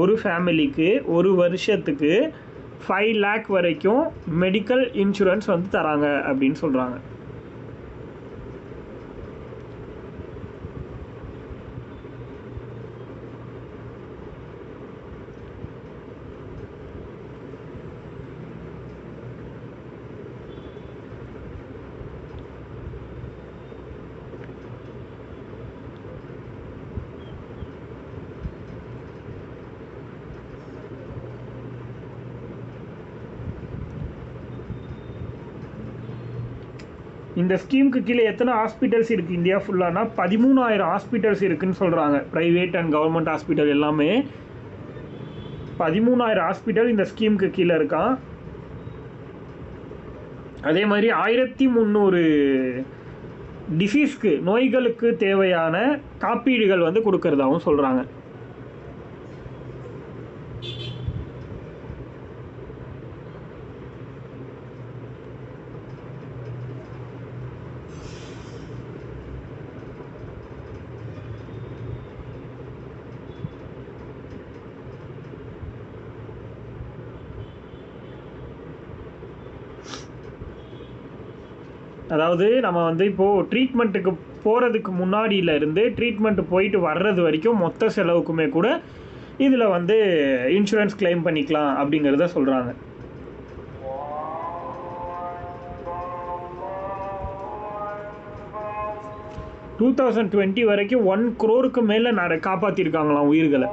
ஒரு ஃபேமிலிக்கு ஒரு வருஷத்துக்கு 5 lakh வரைக்கும் மெடிக்கல் இன்சூரன்ஸ் வந்து தராங்க அப்படின்னு சொல்கிறாங்க. இந்த ஸ்கீமுக்கு கீழே எத்தனை ஹாஸ்பிட்டல்ஸ் இருக்குது இந்தியா ஃபுல்லானா 13,000 ஹாஸ்பிட்டல்ஸ் இருக்குதுன்னு சொல்கிறாங்க. ப்ரைவேட் அண்ட் கவர்மெண்ட் ஹாஸ்பிட்டல் எல்லாமே 13,000 ஹாஸ்பிட்டல் இந்த ஸ்கீமுக்கு கீழே இருக்கான். அதே மாதிரி 1300 டிசீஸ்க்கு, நோய்களுக்கு தேவையான காப்பீடுகள் வந்து கொடுக்கறதாகவும் சொல்கிறாங்க. அதாவது நம்ம வந்து இப்போது ட்ரீட்மெண்ட்டுக்கு போகிறதுக்கு முன்னாடியிலேருந்து ட்ரீட்மெண்ட்டு போயிட்டு வர்றது வரைக்கும் மொத்த செலவுக்குமே கூட இதில் வந்து இன்சூரன்ஸ் கிளைம் பண்ணிக்கலாம் அப்படிங்கிறத சொல்கிறாங்க. டூ 2020 வரைக்கும் 1 crore மேலே காப்பாற்றிருக்காங்களாம் உயிர்களை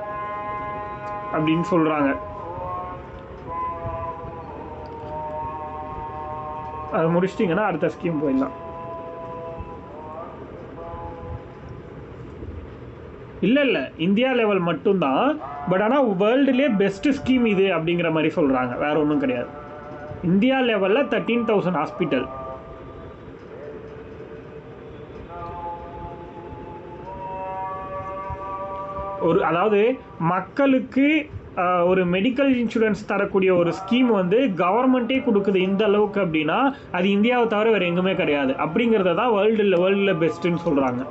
அப்படின்னு சொல்கிறாங்க. அது முடிச்சிட்டிங்கன்னா அடுத்த ஸ்கீம் போயிடலாம். இல்லை இந்தியா லெவல் மட்டும்தான். பட் ஆனால் வேர்ல்டுலேயே பெஸ்ட்டு ஸ்கீம் இது அப்படிங்கிற மாதிரி சொல்கிறாங்க. வேறு ஒன்றும் கிடையாது. இந்தியா லெவலில் 13,000 ஹாஸ்பிட்டல். அதாவது மக்களுக்கு ஒரு மெடிக்கல் இன்சூரன்ஸ் தரக்கூடிய ஒரு ஸ்கீம் வந்து கவர்மெண்ட்டே கொடுக்குது இந்த அளவுக்கு அப்படின்னா அது இந்தியாவை தவிர வேறு எங்குமே கிடையாது. அப்படிங்கிறத தான் வேர்ல்டில் பெஸ்ட்டுன்னு சொல்கிறாங்க.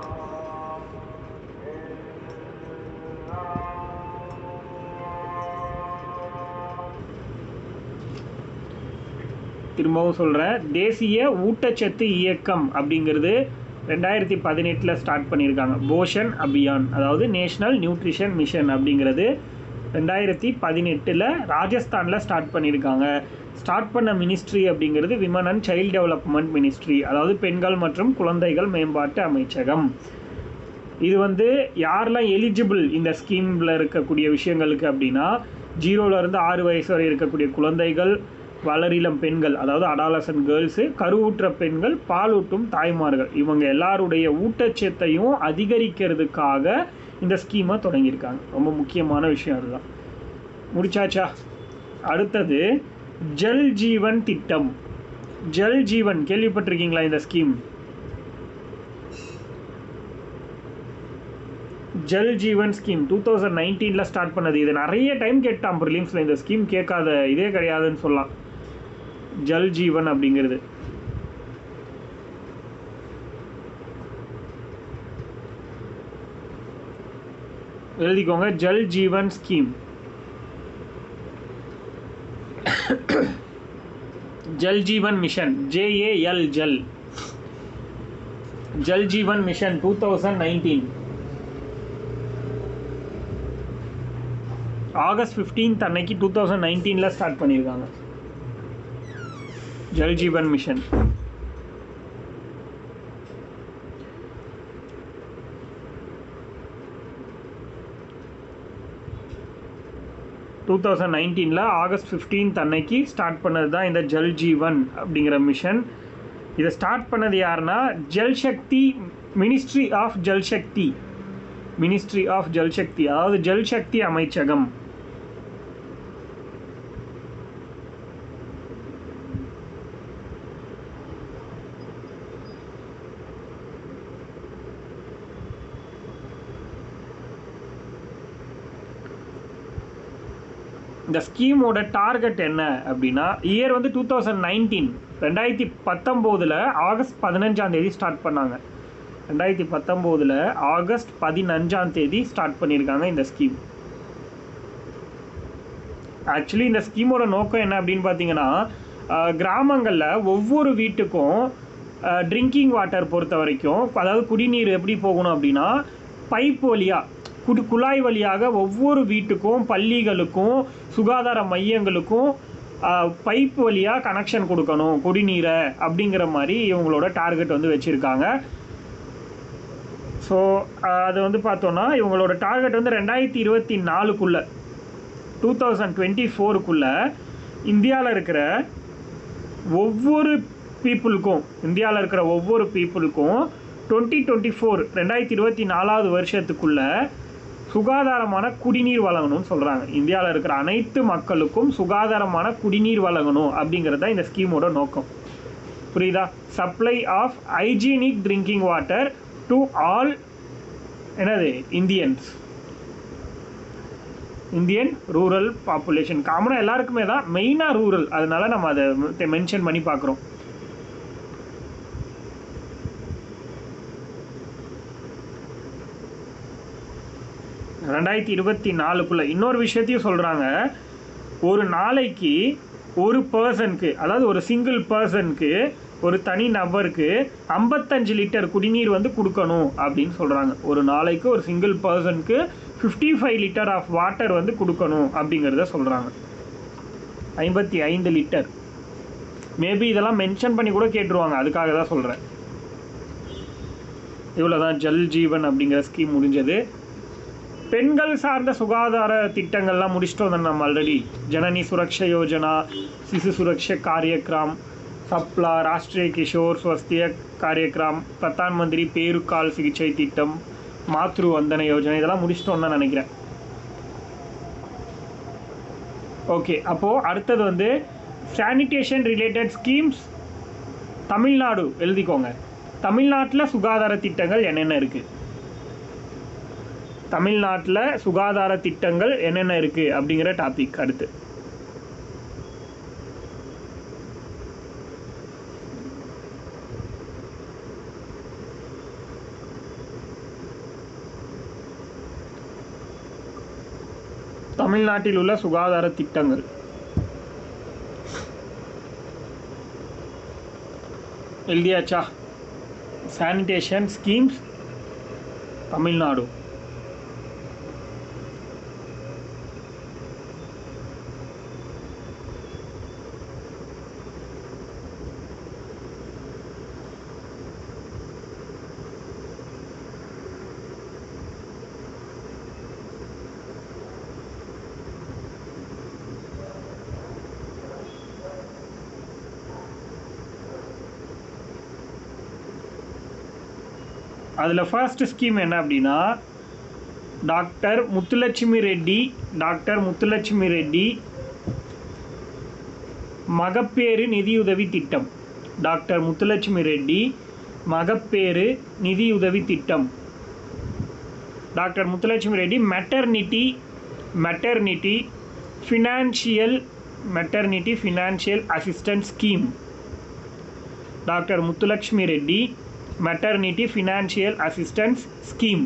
திரும்பவும் சொல்கிறேன், தேசிய ஊட்டச்சத்து இயக்கம் அப்படிங்கிறது 2018 ஸ்டார்ட் பண்ணியிருக்காங்க. போஷன் அபியான், அதாவது நேஷ்னல் நியூட்ரிஷன் மிஷன் அப்படிங்கிறது 2018 ராஜஸ்தானில் ஸ்டார்ட் பண்ணியிருக்காங்க. ஸ்டார்ட் பண்ண மினிஸ்ட்ரி அப்படிங்கிறது women and child development ministry, அதாவது பெண்கள் மற்றும் குழந்தைகள் மேம்பாட்டு அமைச்சகம். இது வந்து யாரெல்லாம் எலிஜிபிள் இந்த ஸ்கீமில் இருக்கக்கூடிய விஷயங்களுக்கு அப்படின்னா 0லேருந்து 6 வயசு வரை இருக்கக்கூடிய குழந்தைகள், வளரிளம் பெண்கள் அதாவது அடாலசன்ட் கேர்ள்ஸு, கருவுற்ற பெண்கள், பாலூட்டும் தாய்மார்கள், இவங்க எல்லாருடைய ஊட்டச்சத்தையும் அதிகரிக்கிறதுக்காக இந்த ஸ்கீமை தொடங்கியிருக்காங்க. ரொம்ப முக்கியமான விஷயம் அதுதான். முடிச்சாச்சா? அடுத்தது ஜல் ஜீவன் திட்டம். ஜல் ஜீவன் கேள்விப்பட்டிருக்கீங்களா? இந்த scheme Jal Jeevan scheme 2019 start பண்ணது. இது நிறைய டைம் கேட்டான் ப்ரிலிம்ஸில், இந்த ஸ்கீம் கேட்காத இதே கிடையாதுன்னு சொல்லலாம். ஜல் ஜீவன் அப்படிங்கிறது எழுதிக்கோங்க. Jal Jeevan scheme. Jal Jeevan mission, JAL Jal. Jal Jeevan mission 2019 August 15 அன்னைக்கு 2019 ஸ்டார்ட் பண்ணியிருக்காங்க. ஜல் ஜீவன் மிஷன். ஆகஸ்ட் 15 அன்னைக்கு ஸ்டார்ட் பண்ணது தான் இந்த ஜல் ஜீவன் அப்படிங்கிற மிஷன். இதை ஸ்டார்ட் பண்ணது யாருன்னா Jalshakti, ministry of Jalshakti, ministry of Jalshakti அதாவது ஜல்சக்தி அமைச்சகம். இந்த ஸ்கீமோட டார்கெட் என்ன அப்படின்னா, இயர் வந்து 2019 ஆகஸ்ட் 15 ஸ்டார்ட் பண்ணாங்க. 2019 ஆகஸ்ட் 15 ஸ்டார்ட் பண்ணியிருக்காங்க இந்த ஸ்கீம். ஆக்சுவலி இந்த ஸ்கீமோட நோக்கம் என்ன அப்படின்னு பார்த்தீங்கன்னா, கிராமங்களில் ஒவ்வொரு வீட்டுக்கும் ட்ரிங்கிங் வாட்டர் பொறுத்த வரைக்கும், அதாவது குடிநீர் எப்படி போகணும் அப்படின்னா பைப் வழியாக, குழாய் வழியாக ஒவ்வொரு வீட்டுக்கும், பள்ளிகளுக்கும், சுகாதார மையங்களுக்கும் பைப் வழியாக கனெக்ஷன் கொடுக்கணும் குடிநீரை அப்படிங்கிற மாதிரி இவங்களோட டார்கெட் வந்து வச்சுருக்காங்க. ஸோ அது வந்து பார்த்தோன்னா இவங்களோட டார்கெட் வந்து 2024 2024 இந்தியாவில் இருக்கிற ஒவ்வொரு பீப்புளுக்கும் 2024 வருஷத்துக்குள்ள சுகாதாரமான குடிநீர் வழங்கணும்னு சொல்கிறாங்க. இந்தியாவில் இருக்கிற அனைத்து மக்களுக்கும் சுகாதாரமான குடிநீர் வழங்கணும் அப்படிங்கிறது தான் இந்த ஸ்கீமோட நோக்கம். புரியுதா? Supply of hygienic drinking water to all Indian rural population. காமனாக எல்லாருக்குமே தான், மெயினாக ரூரல், அதனால நம்ம அதை மென்ஷன் பண்ணி பார்க்குறோம். இன்னொரு விஷயத்தையும் சொல்கிறாங்க. ஒரு நாளைக்கு ஒரு பர்சனுக்கு, அதாவது ஒரு சிங்கிள் பர்சனுக்கு, ஒரு தனி நபருக்கு 55 லிட்டர் குடிநீர் வந்து கொடுக்கணும் அப்படின்னு சொல்கிறாங்க. ஒரு நாளைக்கு ஒரு சிங்கிள் பர்சனுக்கு 55 லிட்டர் ஆஃப் வாட்டர் வந்து கொடுக்கணும் அப்படிங்கிறத சொல்கிறாங்க. 55 லிட்டர். மேபி இதெல்லாம் மென்ஷன் பண்ணி கூட கேட்டுருவாங்க, அதுக்காக தான் சொல்கிறேன். இவ்வளோதான் ஜல் ஜீவன் அப்படிங்கிற ஸ்கீம் முடிஞ்சது. பெண்கள் சார்ந்த சுகாதார திட்டங்கள்லாம் முடிச்சுட்டு வந்தோம் நம்ம ஆல்ரெடி. ஜனனி சுரக்ஷா யோஜனா, சிசு சுரக்ஷா காரியக்ரம், சப்லா, ராஷ்ட்ரிய கிஷோர் ஸ்வஸ்திய காரியக்ரம், பிரதான் மந்திரி பேருக்கால் சிகிச்சை திட்டம், மாத்ரு வந்தன யோஜனை, இதெல்லாம் முடிச்சுட்டோன்னு தான் நினைக்கிறேன். ஓகே, அப்போது அடுத்தது வந்து சானிடேஷன் ரிலேட்டட் ஸ்கீம்ஸ். தமிழ்நாடு எழுதிக்கோங்க. தமிழ்நாட்டில் சுகாதார திட்டங்கள் என்னென்ன இருக்குது, தமிழ்நாட்டில் சுகாதார திட்டங்கள் என்னென்ன இருக்குது அப்படிங்கிற டாபிக் அடுத்து. தமிழ்நாட்டில் உள்ள சுகாதார திட்டங்கள் எழுதியாச்சா? Sanitation schemes Tamil Nadu. அதில் ஃபர்ஸ்ட் ஸ்கீம் என்ன அப்படின்னா டாக்டர் முத்துலட்சுமி ரெட்டி மகப்பேறு நிதியுதவி திட்டம். டாக்டர் முத்துலட்சுமி ரெட்டி மகப்பேறு நிதியுதவி திட்டம். Doctor Muthulakshmi Reddy maternity financial assistance scheme. Doctor Muthulakshmi Reddy maternity financial assistance scheme.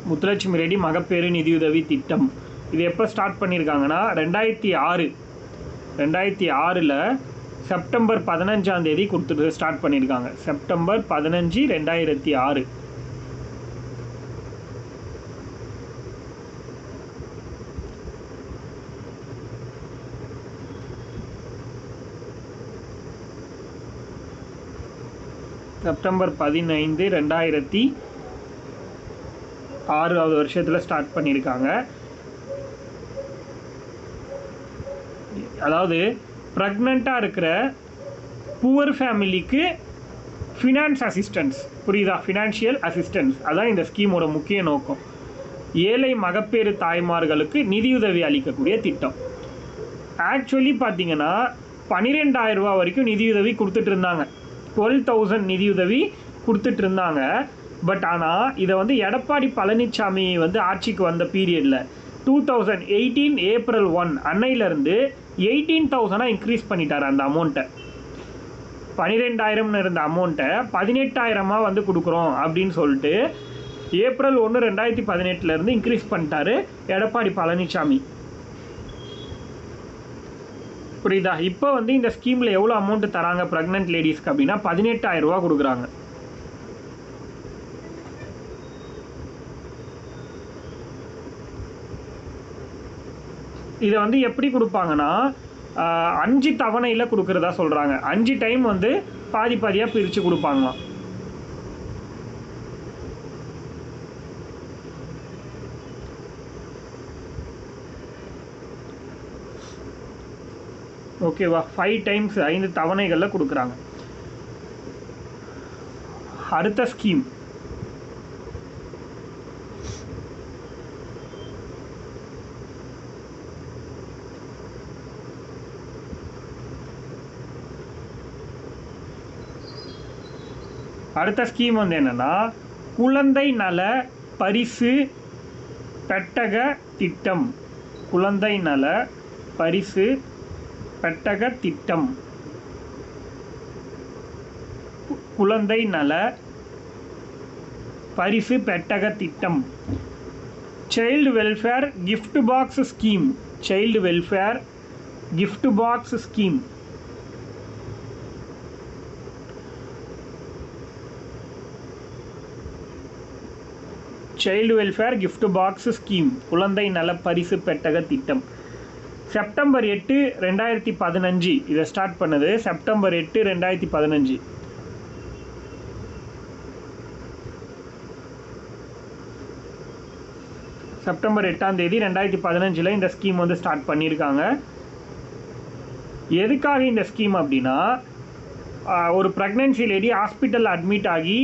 Muthulakshmi Reddy மகப்பேறு நிதியுதவி திட்டம். இது எப்போ ஸ்டார்ட் பண்ணியிருக்காங்கன்னா 2006 செப்டம்பர் 15 கொடுத்துட்டு ஸ்டார்ட் பண்ணியிருக்காங்க. செப்டம்பர் 15, 2006. செப்டம்பர் 15, 2006 வருஷத்தில் ஸ்டார்ட் பண்ணியிருக்காங்க. அதாவது ப்ரெக்னெண்ட்டாக இருக்கிற புவர் ஃபேமிலிக்கு ஃபினான்ஸ் அசிஸ்டன்ஸ், புரியுதா? ஃபினான்ஷியல் அசிஸ்டன்ஸ் அதான் இந்த ஸ்கீமோட முக்கிய நோக்கம். ஏழை மகப்பேறு தாய்மார்களுக்கு நிதியுதவி அளிக்கக்கூடிய திட்டம். ஆக்சுவலி பார்த்தீங்கன்னா 12,000 ரூபா வரைக்கும் நிதியுதவி கொடுத்துட்டு இருந்தாங்க. 12,000 நிதியுதவி கொடுத்துட்டு இருந்தாங்க. பட் ஆனால் இதை வந்து எடப்பாடி பழனிசாமி வந்து ஆட்சிக்கு வந்த பீரியடில் 2018 ஏப்ரல் 1 அன்னையிலேருந்து 18,000 இன்க்ரீஸ் பண்ணிட்டார். அந்த அமௌண்ட்டை 12,000 இருந்த அமௌண்ட்டை 18,000 வந்து கொடுக்குறோம் அப்படின்னு சொல்லிட்டு ஏப்ரல் 1, 2018 இன்க்ரீஸ் பண்ணிட்டாரு எடப்பாடி பழனிசாமி. புரியுதா? இப்போ வந்து இந்த ஸ்கீமில் எவ்வளோ அமௌண்ட் தராங்க ப்ரெக்னென்ட் லேடிஸ்க்கு அப்படின்னா 18,000 ரூபா கொடுக்குறாங்க. இதை வந்து எப்படி கொடுப்பாங்கன்னா 5 தவணையில் கொடுக்குறதா சொல்கிறாங்க. 5 டைம் வந்து பாதியாக பிரித்து கொடுப்பாங்களாம். ஓகேவா? 5 டைம்ஸ் 5 தவணைகளில் கொடுக்குறாங்க. அடுத்த ஸ்கீம் வந்து என்னன்னா குழந்தை நல பரிசு பெட்டக திட்டம். குழந்தை நல பரிசு பெட்டக திட்டம். குழந்தை நல பரிசு பெட்டக திட்டம். Child welfare gift box scheme. Child welfare gift box scheme. Child welfare gift box scheme. குழந்தை நல பரிசு பெட்டக திட்டம். செப்டம்பர் 8, 2015 இதை ஸ்டார்ட் பண்ணது. செப்டம்பர் 8, 2015. செப்டம்பர் 8 2015 இந்த ஸ்கீம் வந்து ஸ்டார்ட் பண்ணியிருக்காங்க. எதுக்காக இந்த ஸ்கீம் அப்படின்னா ஒரு ப்ரெக்னென்சி லேடி ஹாஸ்பிட்டல் அட்மிட் ஆகி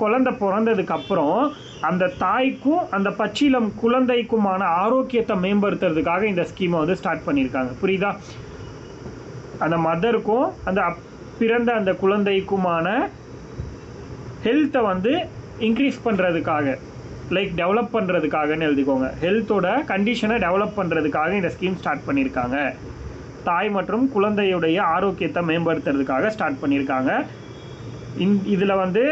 குழந்தை பிறந்ததுக்கப்புறம் அந்த தாய்க்கும் அந்த பச்சிலம் குழந்தைக்குமான ஆரோக்கியத்தை மேம்படுத்துறதுக்காக இந்த ஸ்கீமை வந்து ஸ்டார்ட் பண்ணியிருக்காங்க. புரியுதா? அந்த மதருக்கும் அந்த பிறந்த அந்த குழந்தைக்குமான ஹெல்த்தை வந்து இன்க்ரீஸ் பண்ணுறதுக்காக, லைக் டெவலப் பண்ணுறதுக்காகன்னு எழுதிக்கோங்க. ஹெல்த்தோட கண்டிஷனை டெவலப் பண்ணுறதுக்காக இந்த ஸ்கீம் ஸ்டார்ட் பண்ணியிருக்காங்க. தாய் மற்றும் குழந்தையுடைய ஆரோக்கியத்தை மேம்படுத்துறதுக்காக ஸ்டார்ட் பண்ணியிருக்காங்க. இதில் வந்து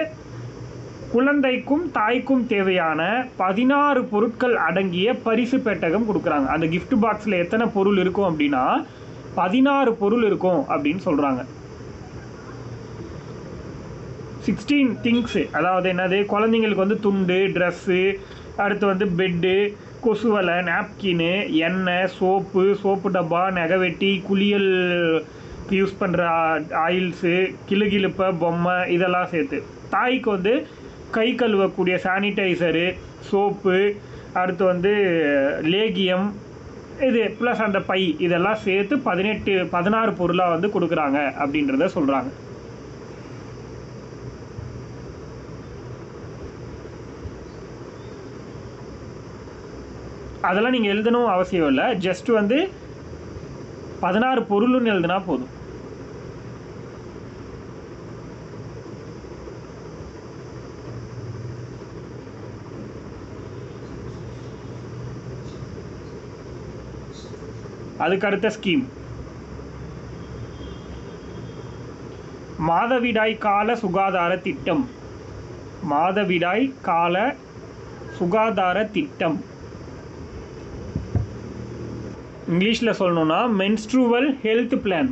குழந்தைக்கும் தாய்க்கும் தேவையான 16 பொருட்கள் அடங்கிய பரிசு பெட்டகம் கொடுக்குறாங்க. அந்த கிஃப்ட் பாக்ஸில் எத்தனை பொருள் இருக்கும் அப்படின்னா 16 பொருள் இருக்கும் அப்படின்னு சொல்கிறாங்க. 16 திங்ஸு, அதாவது என்னது, குழந்தைங்களுக்கு வந்து துண்டு, ட்ரெஸ்ஸு, அடுத்து வந்து பெட்டு, கொசுவலை, நாப்கின்னு, எண்ணெய், சோப்பு டப்பா, நெகவெட்டி, குளியல் யூஸ் பண்ணுற ஆயில்ஸு, கிளுகிழுப்பை, பொம்மை, இதெல்லாம் சேர்த்து. தாய்க்கு வந்து கை கழுவக்கூடிய சானிடைசரு, சோப்பு, அடுத்து வந்து லேகியம், இது ப்ளஸ் அந்த பை இதெல்லாம் சேர்த்து 16 பொருளாக வந்து கொடுக்குறாங்க அப்படின்றத சொல்கிறாங்க. அதெல்லாம் நீங்கள் எழுதணும் அவசியம் இல்லை, ஜஸ்ட் வந்து 16 பொருள்னு எழுதுனா போதும். அதுக்கு அடுத்த ஸ்கீம் மாதவிடாய் கால சுகாதார திட்டம். மாதவிடாய் கால சுகாதார திட்டம் இங்கிலீஷில் சொல்லணும்னா menstrual health plan.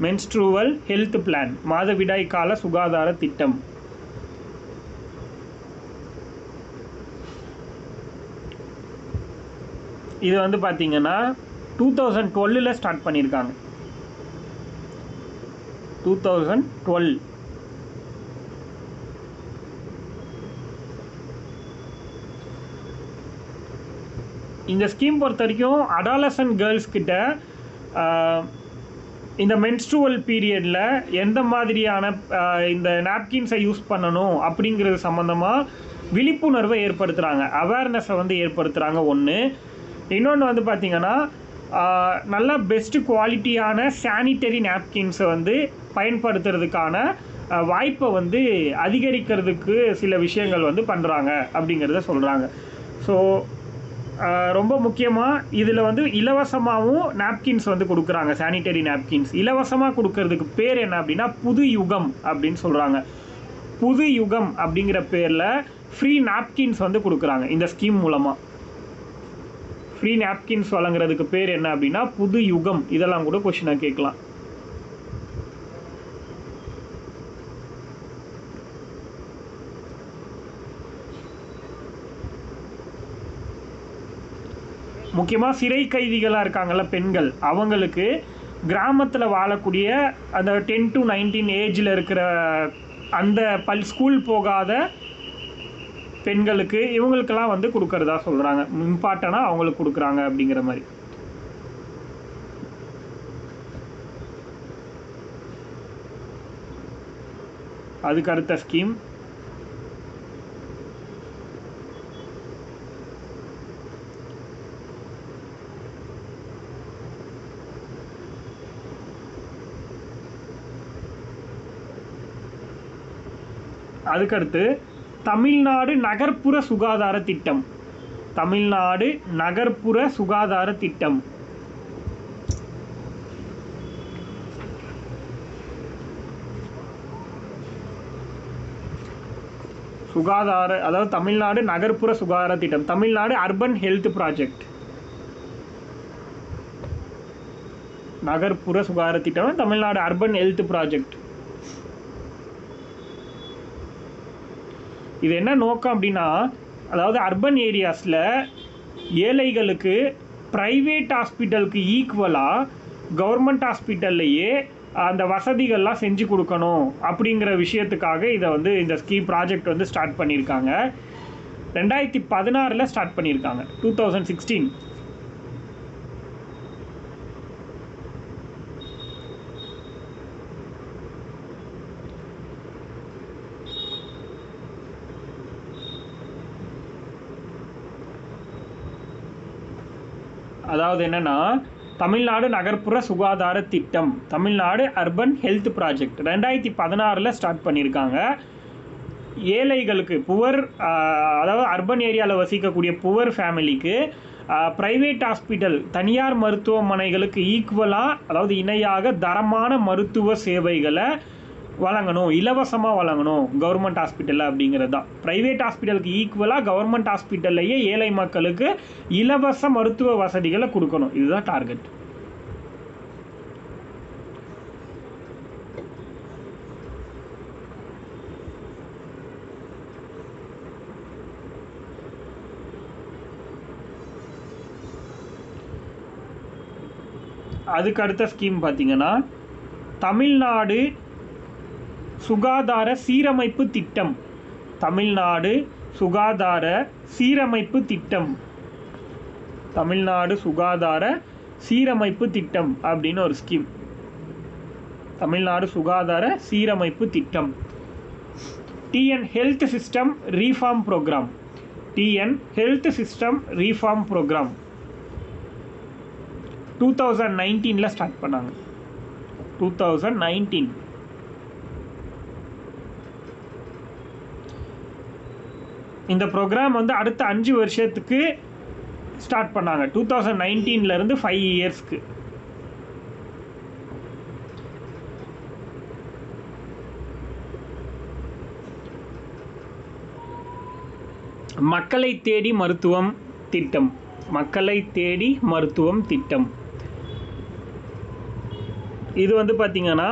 Menstrual health plan, மாதவிடாய் கால சுகாதார திட்டம். இது வந்து பார்த்தீங்கன்னா 2012 ஸ்டார்ட் பண்ணியிருக்காங்க. 2012. இந்த ஸ்கீம் பொறுத்த வரைக்கும் அடாலசன்ட் கேர்ள்ஸ் கிட்ட இந்த மென்ஸ்ட்ருவல் பீரியடில் எந்த மாதிரியான இந்த நாப்கின்ஸை யூஸ் பண்ணணும் அப்படிங்கிறது சம்மந்தமாக விழிப்புணர்வை ஏற்படுத்துகிறாங்க, அவேர்னஸை வந்து ஏற்படுத்துகிறாங்க ஒன்று. இன்னொன்று வந்து பார்த்திங்கன்னா நல்ல பெஸ்ட்டு குவாலிட்டியான சானிட்டரி நாப்கின்ஸை வந்து பயன்படுத்துறதுக்கான வாய்ப்பை வந்து அதிகரிக்கிறதுக்கு சில விஷயங்கள் வந்து பண்ணுறாங்க அப்படிங்கிறத சொல்கிறாங்க. ஸோ ரொம்ப முக்கியமாக இதில் வந்து இலவசமாகவும் நாப்கின்ஸ் வந்து கொடுக்குறாங்க. சானிட்டரி நாப்கின்ஸ் இலவசமாக கொடுக்கறதுக்கு பேர் என்ன அப்படின்னா புது யுகம் அப்படின்னு சொல்கிறாங்க. புது யுகம் அப்படிங்கிற பேரில் ஃப்ரீ நாப்கின்ஸ் வந்து கொடுக்குறாங்க இந்த ஸ்கீம் மூலமாக. ஃப்ரீ நாப்கின்ஸ் வழங்குறதுக்கு பேர் என்ன அப்படின்னா புது யுகம். இதெல்லாம் கூட கொஸ்டினாக கேட்கலாம். முக்கியமாக சிறை கைதிகளாக இருக்காங்கள்ல பெண்கள், அவங்களுக்கு கிராமத்தில் வாழக்கூடிய அந்த 10 to 19 ஏஜில் இருக்கிற அந்த ஸ்கூல் போகாத பெண்களுக்கு இவங்களுக்கெல்லாம் வந்து கொடுக்கறதா சொல்கிறாங்க. இம்பார்ட்டனாக அவங்களுக்கு கொடுக்குறாங்க அப்படிங்கிற மாதிரி. அதுக்கு அடுத்த ஸ்கீம் அதுக்கடுத்து தமிழ்நாடு நகர்ப்புற சுகாதார திட்டம். தமிழ்நாடு நகர்ப்புற சுகாதார திட்டம். சுகாதார அதாவது தமிழ்நாடு நகர்ப்புற சுகாதார திட்டம், தமிழ்நாடு அர்பன் ஹெல்த் ப்ராஜெக்ட். நகர்ப்புற சுகாதார திட்டம் தமிழ்நாடு அர்பன் ஹெல்த் ப்ராஜெக்ட். இது என்ன நோக்கம் அப்படின்னா, அதாவது அர்பன் ஏரியாஸில் ஏழைகளுக்கு ப்ரைவேட் ஹாஸ்பிட்டலுக்கு ஈக்குவலாக கவர்மெண்ட் ஹாஸ்பிட்டல்லையே அந்த வசதிகள்லாம் செஞ்சு கொடுக்கணும் அப்படிங்கிற விஷயத்துக்காக இதை வந்து இந்த ஸ்கீம் ப்ராஜெக்ட் வந்து ஸ்டார்ட் பண்ணியிருக்காங்க. 2016 ஸ்டார்ட் பண்ணியிருக்காங்க. 2016. அதாவது என்னென்னா தமிழ்நாடு நகர்ப்புற சுகாதார திட்டம், Tamil Nadu urban health project 2016 start பண்ணியிருக்காங்க. ஏழைகளுக்கு புவர், அதாவது அர்பன் ஏரியாவில் வசிக்கக்கூடிய புவர் ஃபேமிலிக்கு ப்ரைவேட் ஹாஸ்பிட்டல் தனியார் மருத்துவமனைகளுக்கு ஈக்குவலாக, அதாவது இணையாக தரமான மருத்துவ சேவைகளை வழங்கணும், இலவசமாக வழங்கணும் கவர்மெண்ட் ஹாஸ்பிட்டலில் அப்படிங்கிறது தான். ப்ரைவேட் ஹாஸ்பிட்டலுக்கு ஈக்குவலாக கவர்மெண்ட் ஹாஸ்பிட்டல்லையே ஏழை மக்களுக்கு இலவச மருத்துவ வசதிகளை கொடுக்கணும். இதுதான் டார்கெட். அதுக்கு அடுத்த ஸ்கீம் பார்த்தீங்கன்னா தமிழ்நாடு சுகாதார சீரமைப்பு திட்டம். தமிழ்நாடு சுகாதார சீரமைப்பு திட்டம். தமிழ்நாடு சுகாதார சீரமைப்பு திட்டம் அப்படின்னு ஒரு ஸ்கீம். தமிழ்நாடு சுகாதார சீரமைப்பு திட்டம். TN health system reform programme. TN health system reform programme 2019 start பண்ணாங்க. 2019. இந்த ப்ரோக்ராம் வந்து அடுத்த 5 வருஷத்துக்கு ஸ்டார்ட் பண்ணாங்க. 2019 இருந்து 5 இயர்ஸ்க்கு. மக்களை தேடி மருத்துவம் திட்டம். மக்களை தேடி மருத்துவம் திட்டம். இது வந்து பார்த்தீங்கன்னா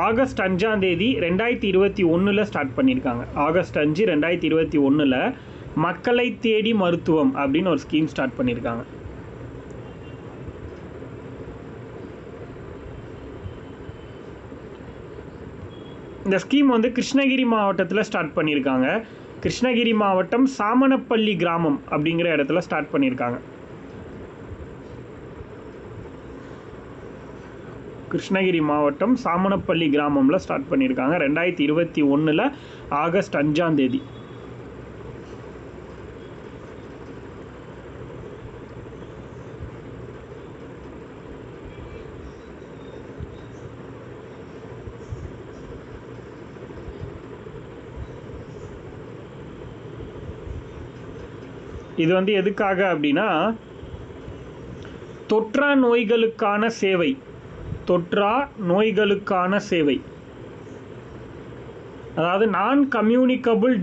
ஆகஸ்ட் 5ஆம் தேதி 2021 ஸ்டார்ட் பண்ணியிருக்காங்க. ஆகஸ்ட் 5, 2021 மக்களை தேடி மருத்துவம் அப்படின்னு ஒரு ஸ்கீம் ஸ்டார்ட் பண்ணியிருக்காங்க. இந்த ஸ்கீம் வந்து கிருஷ்ணகிரி மாவட்டத்தில் ஸ்டார்ட் பண்ணியிருக்காங்க. கிருஷ்ணகிரி மாவட்டம் சாமனப்பள்ளி கிராமம் அப்படிங்கிற இடத்துல ஸ்டார்ட் பண்ணியிருக்காங்க. கிருஷ்ணகிரி மாவட்டம் சாமனப்பள்ளி கிராமம்ல ஸ்டார்ட் பண்ணியிருக்காங்க 2021 ஆகஸ்ட் 5ஆம் தேதி. இது வந்து எதுக்காக அப்படின்னா தொற்றா நோய்களுக்கான சேவை. தொற்றா நோய்களுக்கான சேவை, அதாவது நான் கம்யூனிகபிள்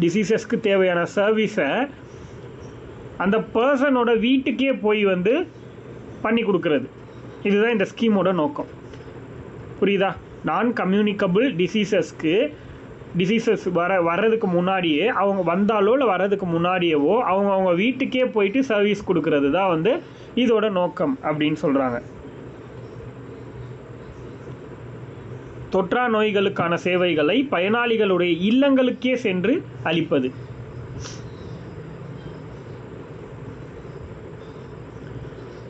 டிசீசஸ்க்கு தேவையான சர்வீஸை அந்த பர்சனோட வீட்டுக்கே போய் வந்து பண்ணி கொடுக்கறது. இதுதான் இந்த ஸ்கீமோட நோக்கம். புரியுதா? நான் கம்யூனிகபிள் டிசீசஸ் வர்றதுக்கு முன்னாடியே, அவங்க வந்தாலோ இல்லை வர்றதுக்கு முன்னாடியேவோ அவங்க வீட்டுக்கே போயிட்டு சர்வீஸ் கொடுக்கறது தான் வந்து இதோட நோக்கம் அப்படின்னு சொல்கிறாங்க. தொற்றா நோய்களுக்கான சேவைகளை பயனாளிகளுடைய இல்லங்களுக்கே சென்று அளிப்பது.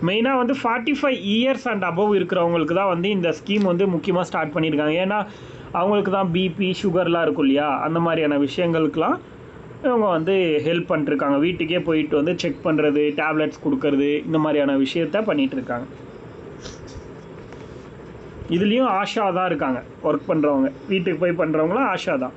மெயினாக வந்து 45 இயர்ஸ் அண்ட் அபவ் இருக்கிறவங்களுக்கு தான் வந்து இந்த ஸ்கீம் வந்து முக்கியமாக ஸ்டார்ட் பண்ணியிருக்காங்க. ஏன்னா அவங்களுக்கு தான் பிபி சுகர்லாம் இருக்கும் இல்லையா, அந்த மாதிரியான விஷயங்களுக்கெலாம் இவங்க வந்து ஹெல்ப் பண்ணிட்டுருக்காங்க. வீட்டுக்கே போயிட்டு வந்து செக் பண்ணுறது, டேப்லெட்ஸ் கொடுக்கறது, இந்த மாதிரியான விஷயத்த பண்ணிகிட்ருக்காங்க. இதுலேயும் ஆஷா தான் இருக்காங்க ஒர்க் பண்ணுறவங்க. வீட்டுக்கு போய் பண்ணுறவங்களாம் ஆஷா தான்.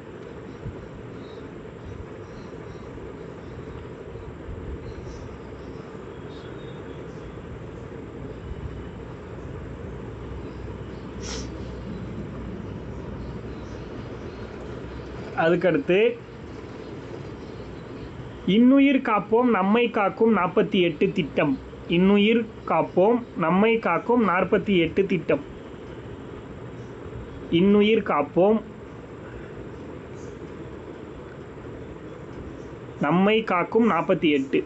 அதுக்கடுத்து இன்னுயிர் காப்போம் நம்மை காக்கும் 48 திட்டம். இன்னுயிர் காப்போம் நம்மை காக்கும் 48 திட்டம். இன்னுயிர் காப்போம் நம்மை காக்கும் 48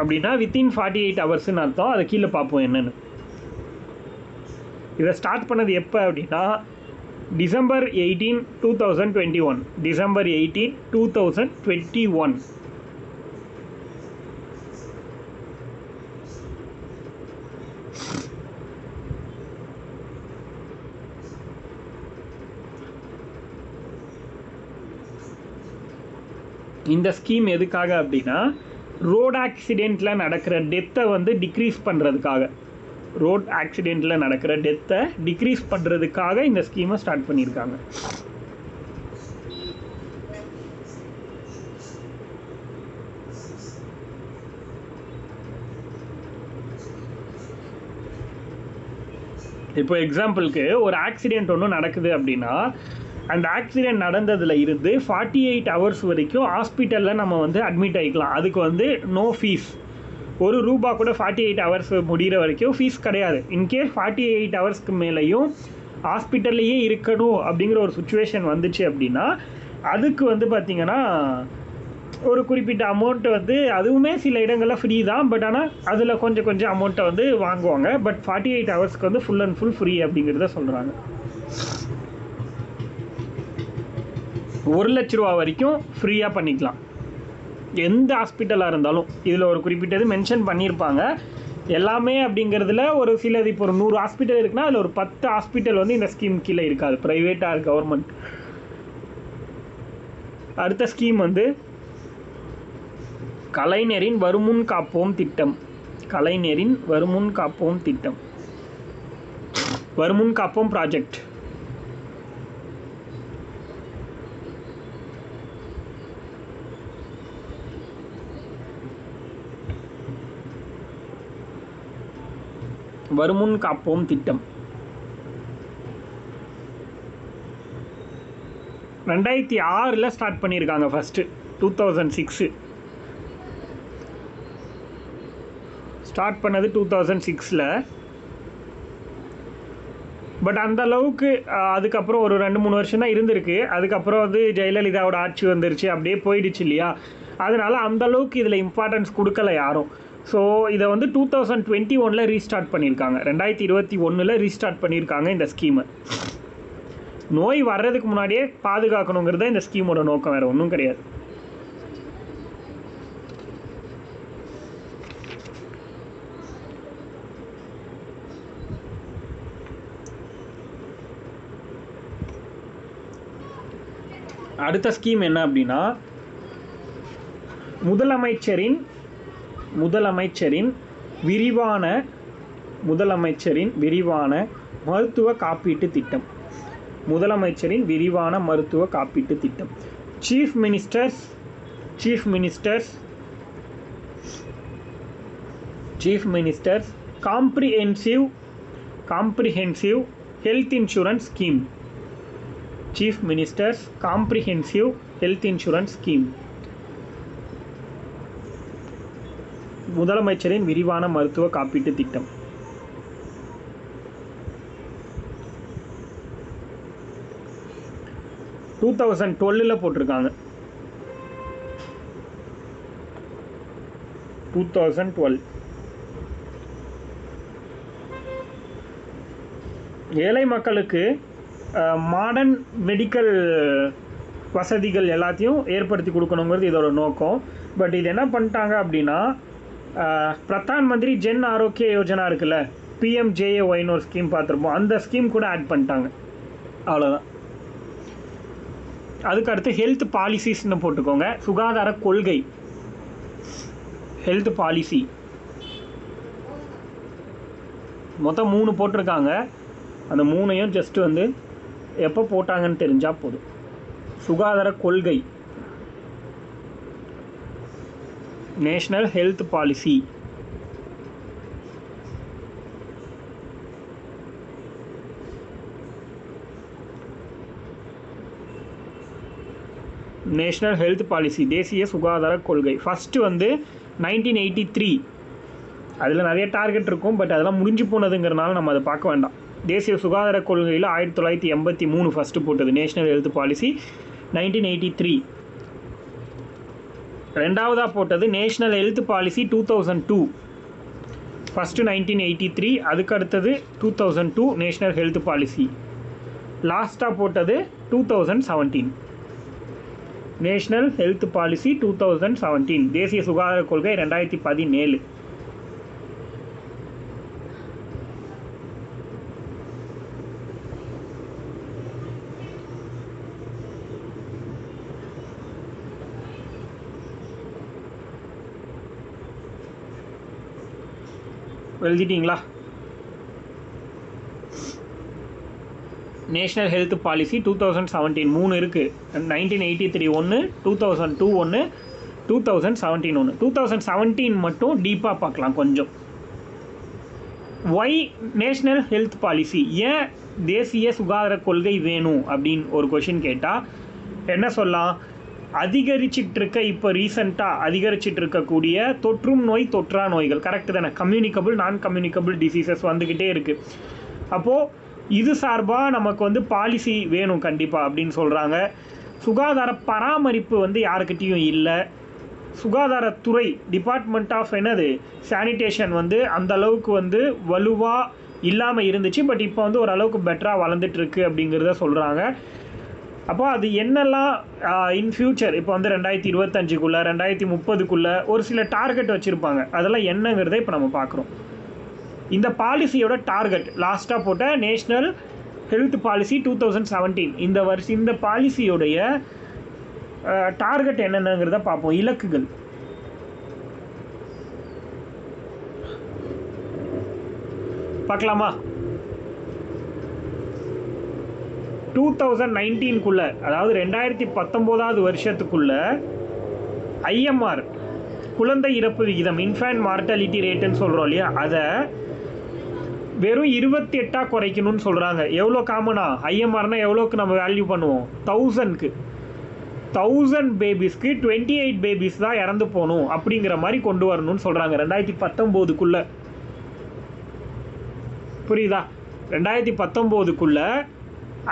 அப்படின்னா வித்தின் 48 ஹவர்ஸ்ன்னு அர்த்தம். அதை கீழே பார்ப்போம் என்னன்னு. இதை ஸ்டார்ட் பண்ணது எப்போ அப்படின்னா டிசம்பர் 18, 2021. டிசம்பர் 18, 2021. இந்த ஸ்கீம் எதுக்காக அப்படின்னா ரோட் ஆக்சிடெண்ட்டில் நடக்கிற டெத்தை வந்து டிக்ரீஸ் பண்ணுறதுக்காக, ரோட் ஆக்சிடெண்ட்டில் நடக்கிற டெத்தை டிக்ரீஸ் பண்ணுறதுக்காக இந்த ஸ்கீமை ஸ்டார்ட் பண்ணியிருக்காங்க. இப்போ எக்ஸாம்பிளுக்கு ஒரு ஆக்சிடெண்ட் ஒன்று நடக்குது அப்படின்னா அந்த ஆக்சிடெண்ட் நடந்ததில் இருந்து 48 ஹவர்ஸ் வரைக்கும் ஹாஸ்பிட்டலில் நம்ம வந்து அட்மிட் ஆகிக்கலாம். அதுக்கு வந்து நோ ஃபீஸ். ₹1 கூட 48 ஹவர்ஸ் முடிகிற வரைக்கும் ஃபீஸ் கிடையாது. இன்கேஸ் 48 ஹவர்ஸ்க்கு மேலேயும் ஹாஸ்பிட்டல்லையே இருக்கணும் அப்படிங்கிற ஒரு சுச்சுவேஷன் வந்துச்சு அப்படின்னா அதுக்கு வந்து பார்த்திங்கன்னா ஒரு குறிப்பிட்ட அமௌண்ட்டை வந்து, அதுவுமே சில இடங்களில் ஃப்ரீ தான், பட் ஆனால் அதில் கொஞ்சம் அமௌண்ட்டை வந்து வாங்குவாங்க. பட் 48 ஹவர்ஸ்க்கு வந்து ஃபுல் அண்ட் ஃபுல் ஃப்ரீ அப்படிங்கிறத சொல்கிறாங்க. ₹1,00,000 வரைக்கும் ஃப்ரீயாக பண்ணிக்கலாம், எந்த ஹாஸ்பிட்டலாக இருந்தாலும். இதில் ஒரு குறிப்பிட்டது மென்ஷன் பண்ணியிருப்பாங்க எல்லாமே அப்படிங்கிறதுல. ஒரு சிலது இப்போ ஒரு 100 ஹாஸ்பிட்டல் இருக்குன்னா அதில் ஒரு 10 ஹாஸ்பிட்டல் வந்து இந்த ஸ்கீம் கீழே இருக்காது, ப்ரைவேட்டாக கவர்மெண்ட். அடுத்த ஸ்கீம் வந்து கலைஞரின் வருமுன் காப்போம் திட்டம். கலைஞரின் வருமுன் காப்போம் திட்டம், வருமுன் காப்போம் ப்ராஜெக்ட். வருமுன் காப்போம் திட்டம் 2006 ஸ்டார்ட் பண்ணியிருக்காங்க. ஃபஸ்ட்டு 2006 ஸ்டார்ட் பண்ணது 2006. பட் அந்த அளவுக்கு அதுக்கப்புறம் ஒரு 2-3 வருஷம் தான் இருந்திருக்கு. அதுக்கப்புறம் வந்து ஜெயலலிதாவோட ஆட்சி வந்துருச்சு, அப்படியே போயிடுச்சு இல்லையா. அதனால் அந்த அளவுக்கு இதில் இம்பார்ட்டன்ஸ் கொடுக்கல யாரும். ஸோ இதை வந்து 2021 ரீஸ்டார்ட் பண்ணியிருக்காங்க, 2021 ரீஸ்டார்ட் பண்ணியிருக்காங்க இந்த ஸ்கீமை. நோய் வர்றதுக்கு முன்னாடியே பாதுகாக்கணுங்கிறது இந்த ஸ்கீமோட நோக்கம், வேறு ஒன்றும் கிடையாது. அடுத்த ஸ்கீம் என்ன அப்படின்னா, முதலமைச்சரின் விரிவான மருத்துவ காப்பீட்டு திட்டம். முதலமைச்சரின் விரிவான மருத்துவ காப்பீட்டு திட்டம். Chief minister's comprehensive health insurance scheme. Chief minister's comprehensive health insurance scheme. முதலமைச்சரின் விரிவான மருத்துவ காப்பீட்டு திட்டம். டூ 2012 போட்டிருக்காங்க. 2012 ஏழை மக்களுக்கு மாடர்ன் மெடிக்கல் வசதிகள் எல்லாத்தையும் ஏற்படுத்தி கொடுக்கணுங்கிறது இதோட நோக்கம். பட் இது என்ன பண்ணிட்டாங்க அப்படின்னா, பிரதான் மந்திரி ஜென் ஆரோக்கிய யோஜனா இருக்குல்ல, PMJAYன்னு ஒரு ஸ்கீம் பார்த்துருப்போம், அந்த ஸ்கீம் கூட ஆட் பண்ணிட்டாங்க, அவ்வளோதான். அதுக்கு அடுத்து ஹெல்த் பாலிசிஸ்ன்னு போட்டுக்கோங்க. சுகாதார கொள்கை, ஹெல்த் பாலிசி. மொத்தம் 3 போட்டிருக்காங்க. அந்த 3ஐயும் ஜஸ்ட்டு வந்து எப்போ போட்டாங்கன்னு தெரிஞ்சால் போதும். சுகாதார கொள்கை, national health policy. National health policy, தேசிய சுகாதார கொள்கை. ஃபஸ்ட்டு வந்து 1983. அதில் நிறைய டார்கெட் இருக்கும், பட் அதெல்லாம் முடிஞ்சு போனதுங்கிறனால நம்ம அதை பார்க்க வேண்டாம். தேசிய சுகாதார கொள்கையில் 1983 ஃபஸ்ட்டு போட்டது நேஷ்னல் ஹெல்த் பாலிசி 1983. ரெண்டாவதாக போட்டது நேஷ்னல் ஹெல்த் பாலிசி 2002. ஃபஸ்ட்டு 1983, அதுக்கு அடுத்தது 2002 நேஷ்னல் ஹெல்த் பாலிசி. லாஸ்ட்டாக போட்டது 2017 நேஷ்னல் ஹெல்த் பாலிசி 2017, தேசிய சுகாதார கொள்கை 2017. எழுதிட்டீங்களா? நேஷ்னல் ஹெல்த் பாலிசி 2017 3 இருக்குது. 1983 ஒன்று, 2002 ஒன்று, 2017 ஒன்று. 2017 மட்டும் டீப்பாக பார்க்கலாம் கொஞ்சம். ஒய் நேஷ்னல் ஹெல்த் பாலிசி, ஏன் தேசிய சுகாதார கொள்கை வேணும் அப்படின்னு ஒரு கொஷின் கேட்டால் என்ன சொல்லலாம்? அதிகரிச்சிட்ருக்க, இப்போ ரீசெண்டாக அதிகரிச்சிட்டு இருக்கக்கூடிய தொற்றும் நோய், தொற்றா நோய்கள், கரெக்டு தானே? கம்யூனிகபிள், நான் கம்யூனிகபிள் டிசீசஸ் வந்துக்கிட்டே இருக்குது. அப்போது இது சார்பாக நமக்கு வந்து பாலிசி வேணும் கண்டிப்பாக அப்படின்னு சொல்கிறாங்க. சுகாதார பராமரிப்பு வந்து யாருக்கிட்டேயும் இல்லை. சுகாதாரத்துறை, டிபார்ட்மெண்ட் ஆஃப் என்னது சானிடேஷன் வந்து அந்த அளவுக்கு வந்து வலுவாக இல்லாமல் இருந்துச்சு. பட் இப்போ வந்து ஓரளவுக்கு பெட்டராக வளர்ந்துட்டுருக்கு அப்படிங்கிறத சொல்கிறாங்க. அப்போ அது என்னெல்லாம் இன் ஃப்யூச்சர் இப்போ வந்து 2025க்குள்ளே 2030க்குள்ளே ஒரு சில டார்கெட் வச்சுருப்பாங்க. அதெல்லாம் என்னங்கிறத இப்போ நம்ம பார்க்குறோம். இந்த பாலிசியோட டார்கெட் லாஸ்ட்டாக போட்ட நேஷ்னல் ஹெல்த் பாலிசி 2017 இந்த பாலிசியோடைய டார்கெட் என்னென்னங்கிறத பார்ப்போம். இலக்குகள் பார்க்கலாமா? 2019க்குள்ளே, அதாவது 2019வது வருஷத்துக்குள்ள ஐஎம்ஆர் குழந்தை இறப்பு விகிதம், இன்ஃபேன்ட் மார்டாலிட்டி ரேட்டுன்னு சொல்கிறோம் இல்லையா, அதை வெறும் 28 குறைக்கணும்னு சொல்கிறாங்க. எவ்வளோ காமனா ஐஎம்ஆர்னால் எவ்வளோக்கு நம்ம வேல்யூ பண்ணுவோம்? 1000 பேபிஸ்க்கு 28 பேபிஸ் தான் இறந்து போகணும் அப்படிங்கிற மாதிரி கொண்டு வரணும்னு சொல்கிறாங்க 2019க்குள்ளே. புரியுதா? 2019க்குள்ளே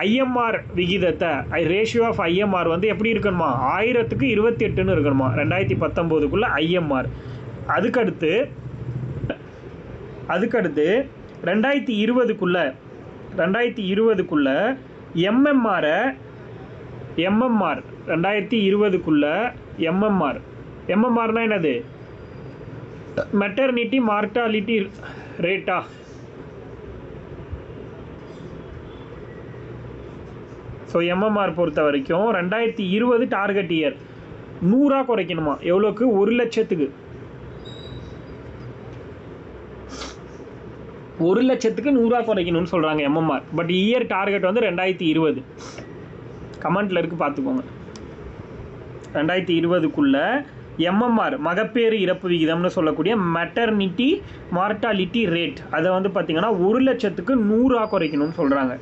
ஐஎம்ஆர் விகிதத்தை, ரேஷியோ ஆஃப் ஐஎம்ஆர் வந்து எப்படி இருக்கணுமா? 1000க்கு 28ன்னு இருக்கணுமா 2019க்குள்ளே ஐஎம்ஆர். அதுக்கடுத்து 2020க்குள்ளே எம்எம்ஆர் 2020க்குள்ளே எம்எம்ஆர்னா என்னது? மெட்டர்னிட்டி மார்டாலிட்டி ரேட்டா? ஸோ எம்எம்ஆர் பொறுத்த வரைக்கும் 2020 டார்கெட் இயர் 100 குறைக்கணுமா? எவ்வளோக்கு? 1,00,000க்கு 1,00,000க்கு குறைக்கணும்னு சொல்கிறாங்க எம்எம்ஆர். பட் இயர் டார்கெட் வந்து 2020. கமெண்ட்டில் இருக்குது பார்த்துக்கோங்க. 2020க்குள்ளே எம்எம்ஆர் மகப்பேறு இறப்பு விகிதம்னு சொல்லக்கூடிய மெட்டர்னிட்டி மார்டாலிட்டி ரேட், அதை வந்து பார்த்திங்கன்னா 1,00,000க்கு 100 குறைக்கணும்னு சொல்கிறாங்க.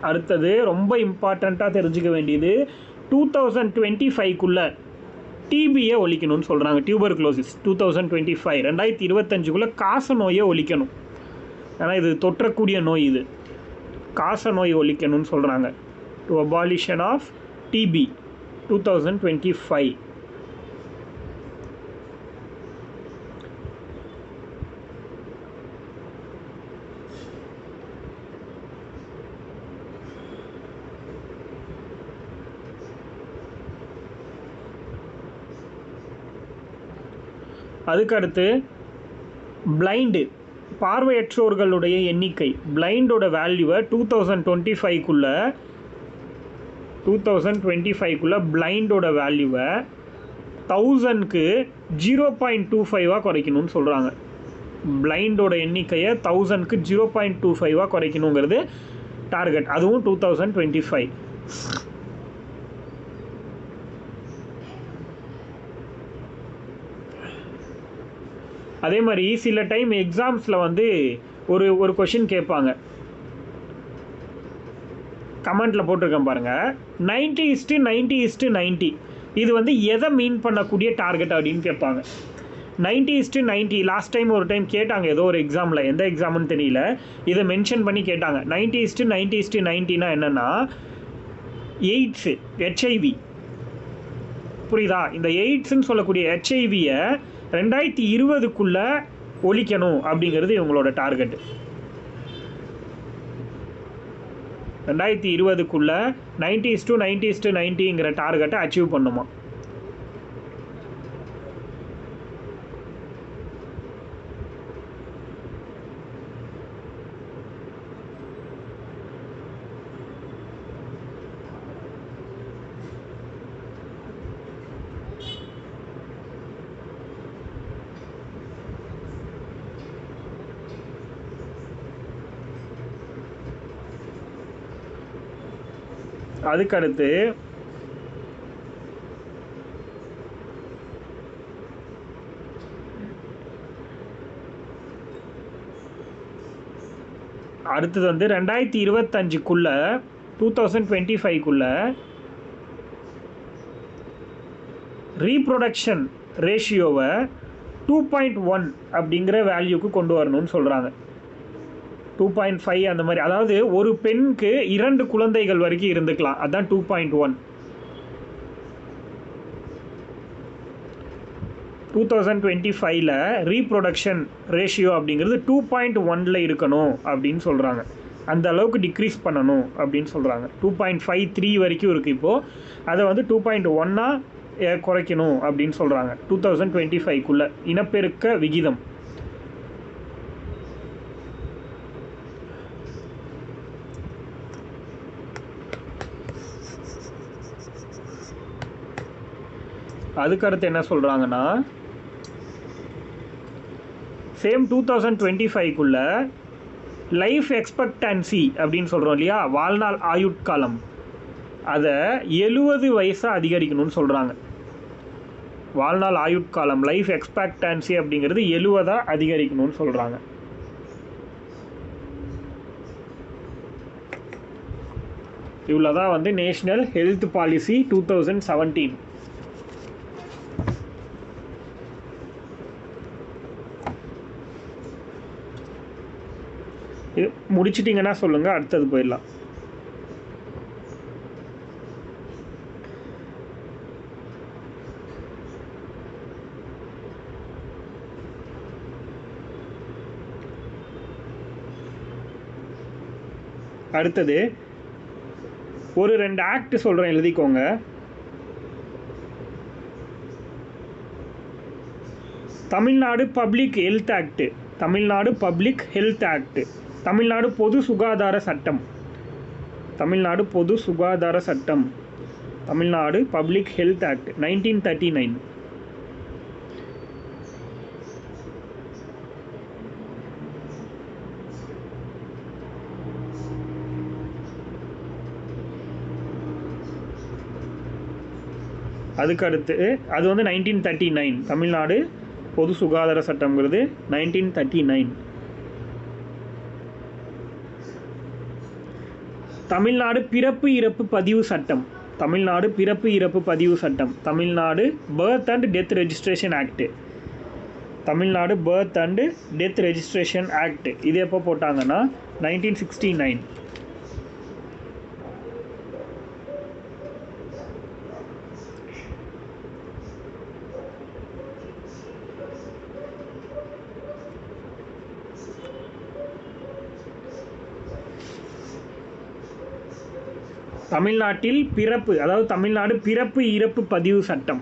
அடுத்தது ரொம்ப இம்பார்ட்டண்ட்டாக தெரிஞ்சுக்க வேண்டியது, 2025க்குள்ளே டிபியை ஒழிக்கணும்னு சொல்கிறாங்க. டியூபர்குலோசிஸ் 2025. 2025க்குள்ளே காச நோயை ஒழிக்கணும். ஏன்னா இது தொற்றக்கூடிய நோய், இது காச நோய் ஒழிக்கணும்னு சொல்கிறாங்க. To abolition of TB 2025. அதுக்கடுத்து பிளைண்டு, பார்வையற்றோர்களுடைய எண்ணிக்கை, பிளைண்டோட வேல்யூவை 2025க்குள்ளே பிளைண்டோட வேல்யூவை 1000க்கு 0.25 குறைக்கணும்னு சொல்கிறாங்க. பிளைண்டோட எண்ணிக்கையை 1000க்கு 0.25 குறைக்கணுங்கிறது டார்கெட். அதுவும் 2025. அதே மாதிரி சில டைம் எக்ஸாம்ஸில் வந்து ஒரு கொஷின் கேட்பாங்க, கமெண்ட்டில் போட்டிருக்கேன் பாருங்கள், 90:90:90. இது வந்து எதை மீன் பண்ணக்கூடிய டார்கெட் அப்படின்னு கேட்பாங்க. 90:90 லாஸ்ட் டைம் ஒரு டைம் கேட்டாங்க ஏதோ ஒரு எக்ஸாமில், எந்த எக்ஸாம்னு தெரியல, இதை மென்ஷன் பண்ணி கேட்டாங்க. 90:90:90னா என்னென்னா எய்ட்ஸு, ஹெச்ஐவி. புரியுதா? இந்த எய்ட்ஸ்ன்னு சொல்லக்கூடிய ஹெச்ஐவியை 2020க்குள்ளே ஒழிக்கணும் அப்படிங்கிறது இவங்களோட டார்கெட். 2020க்குள்ளே 90:90:90ங்கிற டார்கெட்டை அச்சீவ் பண்ணுமா. அதுக்கடுத்து அடுத்தது வந்து 2025க்குள்ளே 2025க்குள்ளே ரீப்ரொடக்ஷன் ரேஷியோவை 2.1 அப்படிங்கிற வேல்யூக்கு கொண்டு வரணும்னு சொல்கிறாங்க. 2.5 அந்த மாதிரி, அதாவது ஒரு பெண்ணுக்கு 2 குழந்தைகள் வரைக்கும் இருந்துக்கலாம், அதுதான் 2.1. 2025ல் ரீப்ரொடக்ஷன் ரேஷியோ அப்படிங்கிறது 2.1ல் இருக்கணும் அப்படின்னு சொல்கிறாங்க. அந்த அளவுக்கு டிக்ரீஸ் பண்ணணும் அப்படின்னு சொல்கிறாங்க. 2.53 வரைக்கும் இருக்குது இப்போது, அதை வந்து 2.1 குறைக்கணும் அப்படின்னு சொல்கிறாங்க 2025க்குள்ளே இனப்பெருக்க விகிதம். அதுக்கடுத்து என்ன சொல்கிறாங்கன்னா, சேம் 2025க்குள்ள லைஃப் எக்ஸ்பெக்டன்சி அப்படின்னு சொல்கிறோம் இல்லையா, வாழ்நாள் ஆயுட்காலம், அதை 70 வயசாக அதிகரிக்கணும்னு சொல்கிறாங்க. வாழ்நாள் ஆயுட்காலம் லைஃப் எக்ஸ்பெக்டன்சி அப்படிங்கிறது 70 அதிகரிக்கணும்னு சொல்கிறாங்க. இவ்வளோ தான் வந்து நேஷ்னல் ஹெல்த் பாலிசி 2017. இது முடிச்சிட்டிங்கன்னா சொல்லுங்கள், அடுத்தது போயிடலாம். அடுத்தது ஒரு 2 ஆக்ட் சொல்கிறேன், எழுதிக்கோங்க. Tamil Nadu public health act, Tamil Nadu public health act, Tamil Nadu பொது சுகாதார சட்டம், தமிழ்நாடு பொது சுகாதார சட்டம், தமிழ்நாடு பப்ளிக் ஹெல்த் ஆக்ட் 1939. அதுக்கடுத்து அது வந்து 1939, தமிழ்நாடு பொது சுகாதார சட்டம்ங்கிறது 1939. தமிழ்நாடு பிறப்பு இறப்பு பதிவு சட்டம், தமிழ்நாடு பிறப்பு இறப்பு பதிவு சட்டம், Tamil Nadu birth and death registration act, Tamil Nadu birth and death registration act. இது எப்போ போட்டாங்கன்னா 1969. தமிழ்நாட்டில் பிறப்பு, அதாவது தமிழ்நாடு பிறப்பு இறப்பு பதிவு சட்டம்,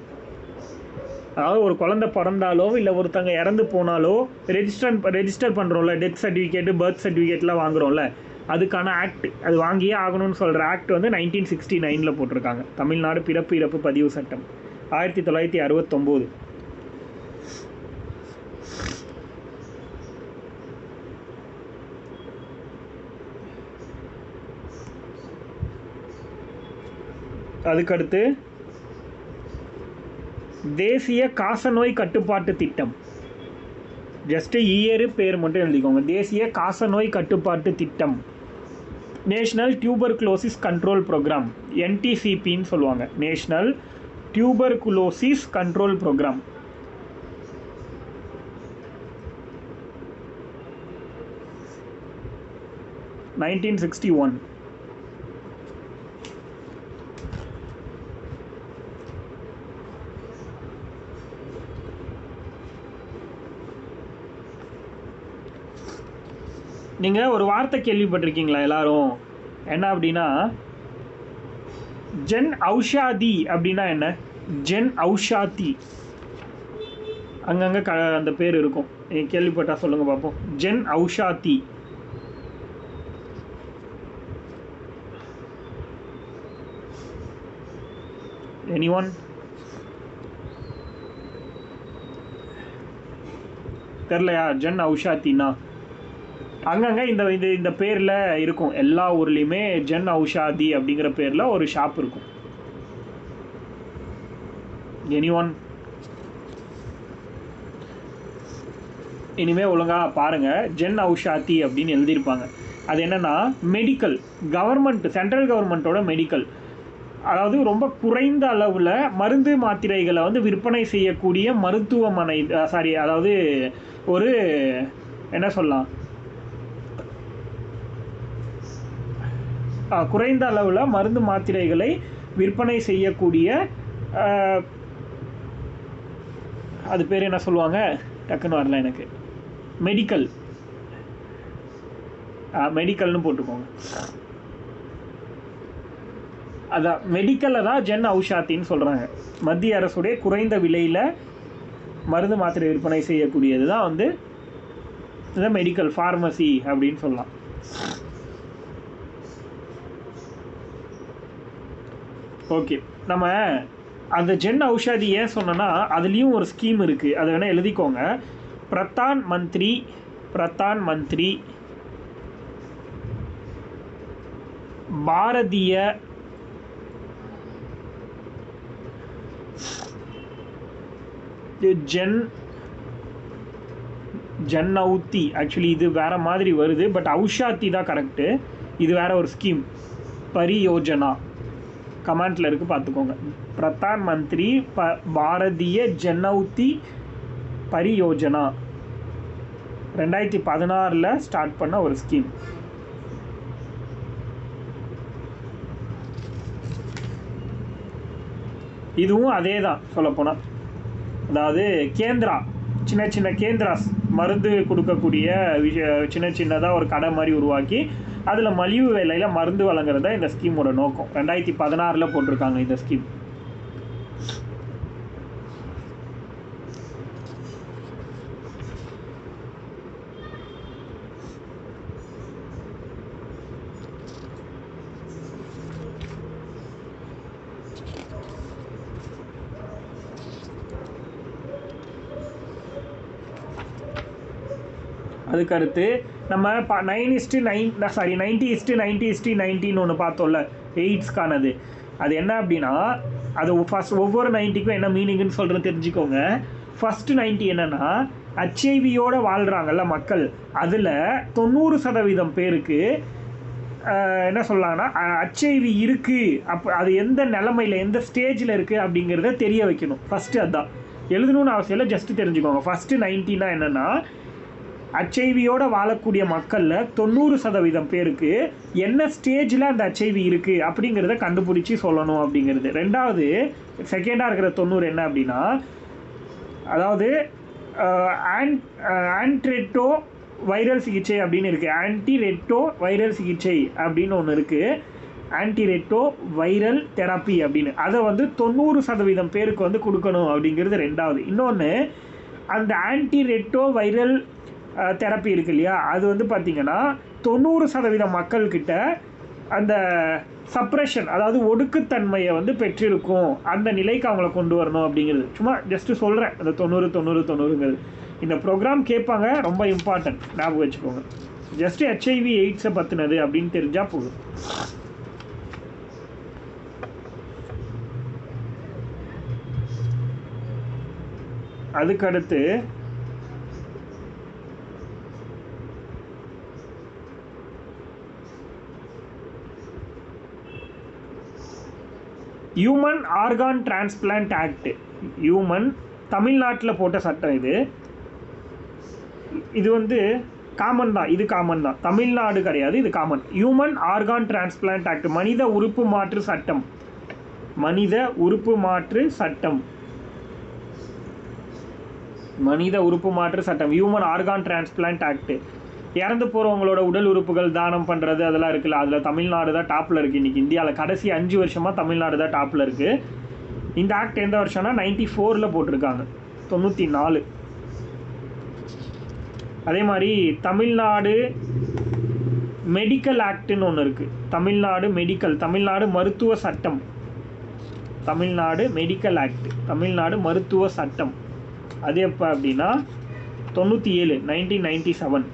அதாவது ஒரு குழந்தை பிறந்தாலோ இல்லை ஒருத்தங்க இறந்து போனாலோ ரெஜிஸ்டர் பண்ணுறோம்ல, டெத் சர்டிஃபிகேட்டு பர்த் சர்டிஃபிகேட்லாம் வாங்குகிறோம்ல, அதுக்கான ஆக்ட், அது வாங்கியே ஆகணும்னு சொல்கிற ஆக்ட் வந்து 1969 போட்டிருக்காங்க. தமிழ்நாடு பிறப்பு இறப்பு பதிவு சட்டம் 1969. அதுக்கடுத்து தேசிய காசநோய் கட்டுப்பாட்டு திட்டம், ஜஸ்ட்டு இயரு பேர் மட்டும் எழுதிக்கோங்க. தேசிய காசநோய் கட்டுப்பாட்டு திட்டம், நேஷ்னல் டியூபர்குலோசிஸ் கண்ட்ரோல் ப்ரோக்ராம், NTCPன்னு சொல்லுவாங்க, நேஷ்னல் டியூபர்குலோசிஸ் கண்ட்ரோல் ப்ரோக்ராம். நீங்கள் ஒரு வார்த்தை கேள்விப்பட்டிருக்கீங்களா எல்லாரும்? என்ன அப்படின்னா ஜன் ஔஷாதி அப்படின்னா என்ன? ஜன் ஔஷாதி அங்கங்கே அந்த பேர் இருக்கும், கேள்விப்பட்டா சொல்லுங்கள் பார்ப்போம். ஜன் ஔஷாதி. எனிஒன்? தெரிலையா? ஜன் ஔஷாதினா அங்கங்கே இந்த பேரில் இருக்கும். எல்லா ஊர்லேயுமே ஜன் ஔஷாதி அப்படிங்கிற பேரில் ஒரு ஷாப் இருக்கும். எனிஒன்? இனிமேல் ஒழுங்காக பாருங்கள், ஜன் ஔஷாதி அப்படின்னு எழுதியிருப்பாங்க. அது என்னென்னா மெடிக்கல், கவர்மெண்ட், சென்ட்ரல் கவர்மெண்ட்டோட மெடிக்கல். அதாவது ரொம்ப குறைந்த அளவில் மருந்து மாத்திரைகளை வந்து விற்பனை செய்யக்கூடிய மருத்துவமனை, சாரி, அதாவது ஒரு என்ன சொல்லலாம், குறைந்த அளவில் மருந்து மாத்திரைகளை விற்பனை செய்யக்கூடிய, அது பேர் என்ன சொல்லுவாங்க, டக்குன்னு வரல எனக்கு, மெடிக்கல்னு போட்டுக்கோங்க. அதான் மெடிக்கலை தான் ஜன் ஔஷாத்தின்னு சொல்கிறாங்க. மத்திய அரசுடைய குறைந்த விலையில் மருந்து மாத்திரை விற்பனை செய்யக்கூடியது தான் வந்து இந்த மெடிக்கல் ஃபார்மசி அப்படின்னு சொல்லலாம். ஓகே, நம்ம அந்த ஜன் ஔஷாதி ஏன் சொன்னோன்னா அதுலேயும் ஒரு ஸ்கீம் இருக்குது, அதை வேணால் எழுதிக்கோங்க. பிரதான் மந்திரி பாரதிய ஜன்ஔத்தி, ஆக்சுவலி இது வேறு மாதிரி வருது, பட் ஔஷாத்தி தான் கரெக்டு, இது வேறு ஒரு ஸ்கீம். பரியோஜனா கமெண்ட்டில் இருக்குது, பார்த்துக்கோங்க. பிரதான் மந்திரி பாரதிய ஜன்ஔத்தி பரியோஜனா 2016 ஸ்டார்ட் பண்ண ஒரு ஸ்கீம். இதுவும் அதே தான் சொல்லப்போனால். அதாவது கேந்திரா, சின்ன கேந்திராஸ், மருந்து கொடுக்கக்கூடிய சின்னதாக ஒரு கடை மாதிரி உருவாக்கி அதில் மலிவு விலையில் மருந்து வழங்குறதா இந்த ஸ்கீமோட நோக்கம். 2016 போட்டிருக்காங்க இந்த ஸ்கீம். அதுக்கடுத்து நம்ம 90:90:90 ஒன்று பார்த்தோம்ல, எய்ட்ஸ்க்கானது. அது என்ன அப்படின்னா, அது ஒவ்வொரு 90க்கும் என்ன மீனிங்னு சொல்கிறது தெரிஞ்சுக்கோங்க. ஃபஸ்ட்டு 90 என்னென்னா, ஹெச்ஐவியோடு வாழ்கிறாங்கல்ல மக்கள், அதில் 90% பேருக்கு என்ன சொல்லலாங்கன்னா ஹெச்ஐவி இருக்குது, அது எந்த நிலமையில் எந்த ஸ்டேஜில் இருக்குது அப்படிங்கிறத தெரிய வைக்கணும். ஃபஸ்ட்டு அதுதான் எழுதணும்னு அவசியம் இல்லை, ஜஸ்ட்டு தெரிஞ்சுக்கோங்க. ஃபஸ்ட்டு 90னா என்னென்னா, ஹெச்ஐவியோடு வாழக்கூடிய மக்களில் 90% பேருக்கு என்ன ஸ்டேஜில் அந்த ஹெச்ஐவி இருக்குது அப்படிங்கிறத கண்டுபிடிச்சி சொல்லணும் அப்படிங்கிறது. ரெண்டாவது, செகண்டாக இருக்கிற 90 என்ன அப்படின்னா, அதாவது ஆன்டிரெட்டோ வைரல் சிகிச்சை அப்படின்னு இருக்குது. ஆன்டிரெட்டோ வைரல் சிகிச்சை அப்படின்னு ஒன்று இருக்குது, ஆன்டிரெட்டோ வைரல் தெரப்பி அப்படின்னு. அதை வந்து 90% பேருக்கு வந்து கொடுக்கணும் அப்படிங்கிறது ரெண்டாவது. இன்னொன்று, அந்த ஆன்டிரெட்டோ வைரல் தெரப்பி இருக்கு இல்லையா, அது வந்து பார்த்திங்கன்னா 90% மக்கள்கிட்ட அந்த சப்ரெஷன், அதாவது ஒடுக்குத்தன்மையை வந்து பெற்றிருக்கும், அந்த நிலைக்கு அவங்கள கொண்டு வரணும் அப்படிங்கிறது. சும்மா ஜஸ்ட்டு சொல்கிறேன், அந்த 90 இந்த ப்ரோக்ராம் கேட்பாங்க, ரொம்ப இம்பார்ட்டன்ட், ஞாபகம் வச்சுக்கோங்க. ஜஸ்ட்டு ஹெச்ஐவி எய்ட்ஸை பற்றினது அப்படின்னு தெரிஞ்சால் போதும். அதுக்கடுத்து ஹியூமன் ஆர்கான் டிரான்ஸ்பிளான்ட் ஆக்ட். தமிழ்நாட்டில் போட்ட சட்டம் இது. இது வந்து காமன் தான், தமிழ்நாடு கிடையாது, இது common. Human argon transplant act, மனித உறுப்பு மாற்று சட்டம், ஹியூமன் ஆர்கான் டிரான்ஸ்பிளான்ட் ஆக்ட். இறந்து போகிறவங்களோட உடல் உறுப்புகள் தானம் பண்ணுறது அதெல்லாம் இருக்குல்ல, அதில் தமிழ்நாடு தான் டாப்பில் இருக்குது. இன்றைக்கி இந்தியாவில் கடைசி 5 வருஷமாக தமிழ்நாடு தான் டாப்பில் இருக்குது. இந்த ஆக்ட் எந்த வருஷம்னா 94 போட்டிருக்காங்க, 94. அதே மாதிரி தமிழ்நாடு மெடிக்கல் ஆக்ட்னு ஒன்று இருக்குது. தமிழ்நாடு மருத்துவ சட்டம், தமிழ்நாடு மெடிக்கல் ஆக்ட், தமிழ்நாடு மருத்துவ சட்டம். அது எப்போ அப்படின்னா 97, 1997.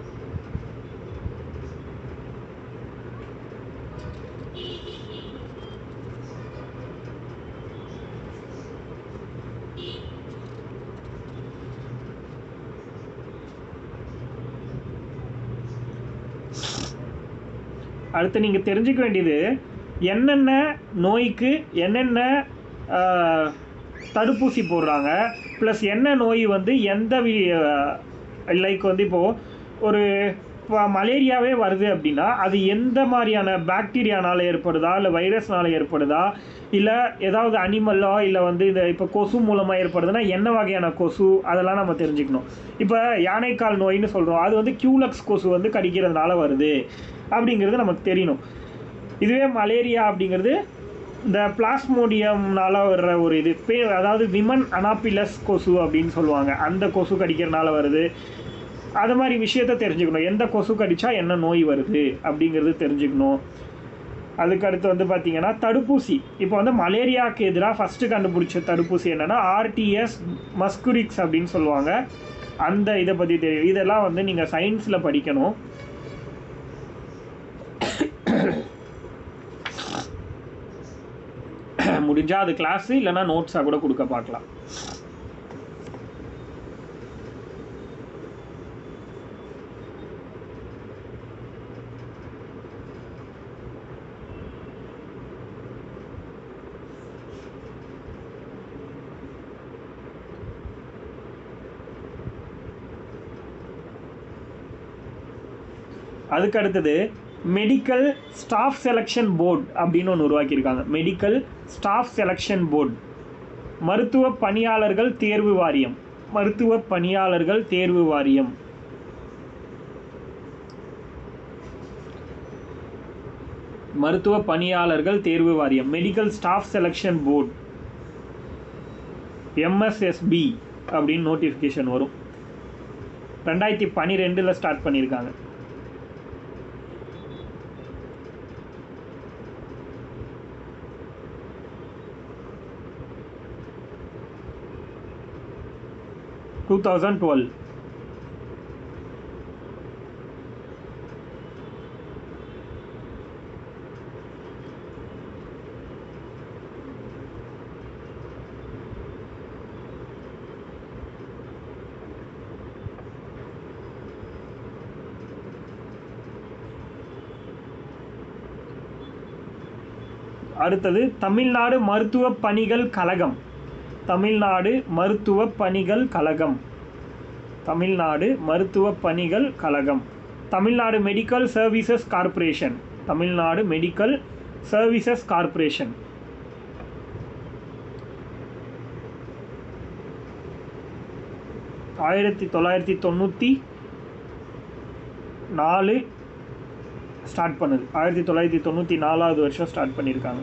அடுத்து நீங்கள் தெரிஞ்சுக்க வேண்டியது, என்னென்ன நோய்க்கு என்னென்ன தடுப்பூசி போடுறாங்க, ப்ளஸ் என்ன நோய் வந்து எந்த லைக் வந்து இப்போது ஒரு இப்போ மலேரியாவே வருது அப்படின்னா அது எந்த மாதிரியான பாக்டீரியானால் ஏற்படுதா, இல்லை வைரஸ்னால் ஏற்படுதா, இல்லை ஏதாவது அனிமல்லோ, இல்லை வந்து இந்த இப்போ கொசு மூலமாக ஏற்படுதுன்னா என்ன வகையான கொசு, அதெல்லாம் நம்ம தெரிஞ்சுக்கணும். இப்போ யானைக்கால் நோயின்னு சொல்கிறோம், அது வந்து கியூலக்ஸ் கொசு வந்து கடிக்கிறதுனால வருது அப்படிங்கிறது நமக்கு தெரியணும். இதுவே மலேரியா அப்படிங்கிறது இந்த பிளாஸ்மோடியம்னால வர்ற ஒரு இது அதாவது விமன் அனாபிலஸ் கொசு அப்படின்னு சொல்லுவாங்க, அந்த கொசு கடிக்கிறதுனால வருது. அது மாதிரி விஷயத்த தெரிஞ்சுக்கணும், எந்த கொசு கடித்தா என்ன நோய் வருது அப்படிங்கிறது தெரிஞ்சுக்கணும். அதுக்கு அடுத்து வந்து பார்த்திங்கன்னா தடுப்பூசி. இப்போ வந்து மலேரியாவுக்கு எதிராக ஃபஸ்ட்டு கண்டுபிடிச்ச தடுப்பூசி என்னென்னா ஆர்டிஎஸ் மஸ்குரிக்ஸ் அப்படின்னு சொல்லுவாங்க. அந்த இதை பற்றி தெரியும். இதெல்லாம் வந்து நீங்கள் சயின்ஸில் படிக்கணும். முடிஞ்சால் அது கிளாஸு இல்லைனா நோட்ஸாக கூட கொடுக்க பார்க்கலாம். அதுக்கு அடுத்தது மெடிக்கல் ஸ்டாஃப் செலெக்ஷன் போர்டு அப்படின்னு ஒன்று உருவாக்கியிருக்காங்க. மெடிக்கல் ஸ்டாஃப் செலெக்ஷன் போர்டு, மருத்துவ பணியாளர்கள் தேர்வு வாரியம். மருத்துவ பணியாளர்கள் தேர்வு வாரியம். மருத்துவ பணியாளர்கள் தேர்வு வாரியம், medical staff selection board, MSSB அப்படின்னு நோட்டிஃபிகேஷன் வரும். 2012 ஸ்டார்ட் பண்ணியிருக்காங்க. அடுத்தது தமிழ்நாடு மருத்துவ பணிகள் கழகம். தமிழ்நாடு மருத்துவ பணிகள் கழகம். தமிழ்நாடு மருத்துவ பணிகள் கழகம். Tamil Nadu medical services corporation. Tamil Nadu medical services corporation. ஆயிரத்தி 1994 ஸ்டார்ட் பண்ணுது. 1994 வருஷம் ஸ்டார்ட் பண்ணியிருக்காங்க.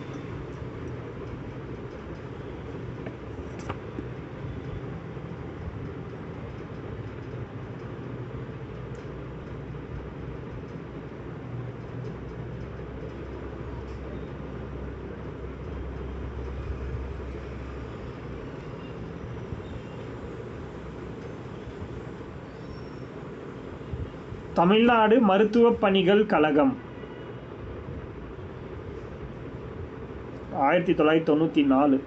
தமிழ்நாடு மருத்துவ பணிகள் கழகம் 1994.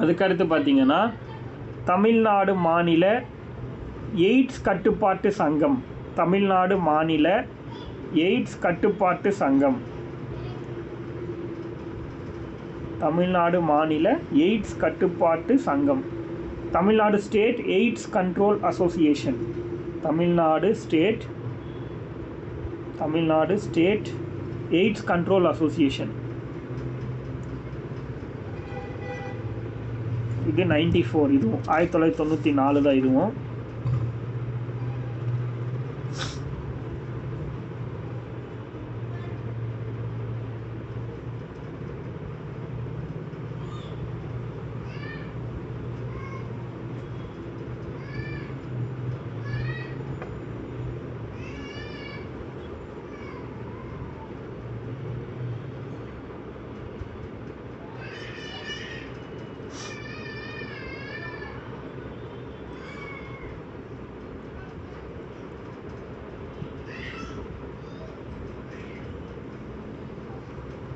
அதுக்கடுத்து பார்த்தீங்கன்னா தமிழ்நாடு மாநில எய்ட்ஸ் கட்டுப்பாட்டு சங்கம். தமிழ்நாடு மாநில எய்ட்ஸ் கட்டுப்பாட்டு சங்கம். தமிழ்நாடு மாநில எய்ட்ஸ் கட்டுப்பாட்டு சங்கம். Tamil Nadu state AIDS control association. Tamil Nadu state AIDS control association. இது 94. இதுவும் 1994 தான். இதுவும்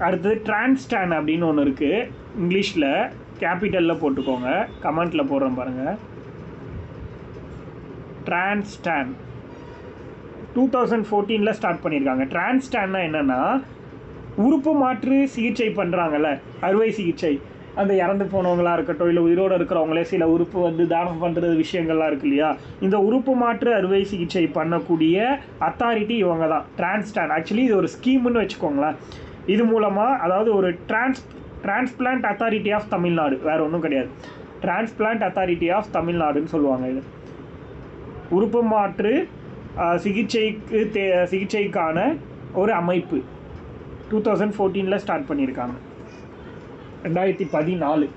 அடுத்தது டிரான்ஸ்டான் அப்படின்னு ஒன்று இருக்குது. இங்கிலீஷில் கேபிட்டலில் போட்டுக்கோங்க, கமெண்ட்டில் போடுறேன் பாருங்கள். டிரான்ஸ்டான் 2014 ஸ்டார்ட் பண்ணியிருக்காங்க. டிரான்ஸ்டான்னா என்னென்னா, உறுப்பு மாற்று சிகிச்சை பண்ணுறாங்கல்ல, அறுவை சிகிச்சை, அந்த இறந்து போனவங்களாக இருக்கட்டும் இல்லை உயிரோடு இருக்கிறவங்களே சில உறுப்பு வந்து தானம் பண்ணுறது விஷயங்கள்லாம் இருக்கு இல்லையா, இந்த உறுப்பு மாற்று அறுவை சிகிச்சை பண்ணக்கூடிய அத்தாரிட்டி இவங்க தான், டிரான்ஸ்டான். ஆக்சுவலி இது ஒரு ஸ்கீம்னு வச்சுக்கோங்களேன். இது மூலமாக அதாவது ஒரு டிரான்ஸ்பிளான்ட் அத்தாரிட்டி ஆஃப் தமிழ்நாடு, வேறு ஒன்றும் கிடையாது, டிரான்ஸ்பிளான்ட் அத்தாரிட்டி ஆஃப் தமிழ்நாடுன்னு சொல்லுவாங்க. இது உறுப்பு மாற்று சிகிச்சைக்கான ஒரு அமைப்பு 2014 ஸ்டார்ட் பண்ணியிருக்காங்க. 2014.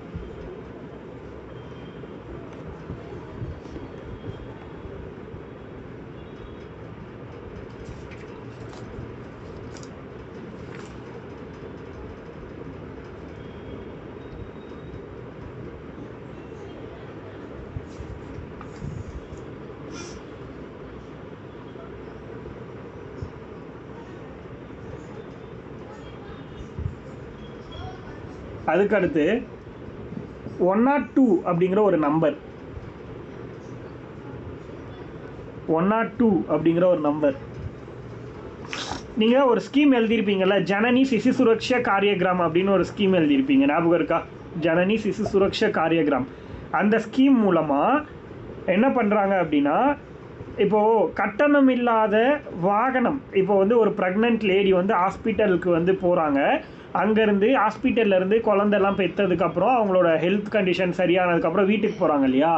அதுக்கடுத்து 102 அப்படிங்கிற ஒரு நம்பர், 102 அப்படிங்கிற ஒரு நம்பர். நீங்கள் ஒரு ஸ்கீம் எழுதியிருப்பீங்கள்ல, ஜனனி சிசு சுரக்ஷா காரியகிராம் அப்படின்னு ஒரு ஸ்கீம் எழுதியிருப்பீங்க, ஞாபகம் இருக்கா? ஜனனி சிசு சுரக்ஷா காரியகிராம். அந்த ஸ்கீம் மூலமாக என்ன பண்ணுறாங்க அப்படின்னா, இப்போது கட்டணம் இல்லாத வாகனம், இப்போ வந்து ஒரு ப்ரெக்னென்ட் லேடி வந்து ஹாஸ்பிட்டலுக்கு வந்து போகிறாங்க, அங்கேருந்து ஹாஸ்பிட்டல்லேருந்து குழந்தெல்லாம் பெற்றதுக்கப்புறம் அவங்களோட ஹெல்த் கண்டிஷன் சரியானதுக்கப்புறம் வீட்டுக்கு போகிறாங்க இல்லையா,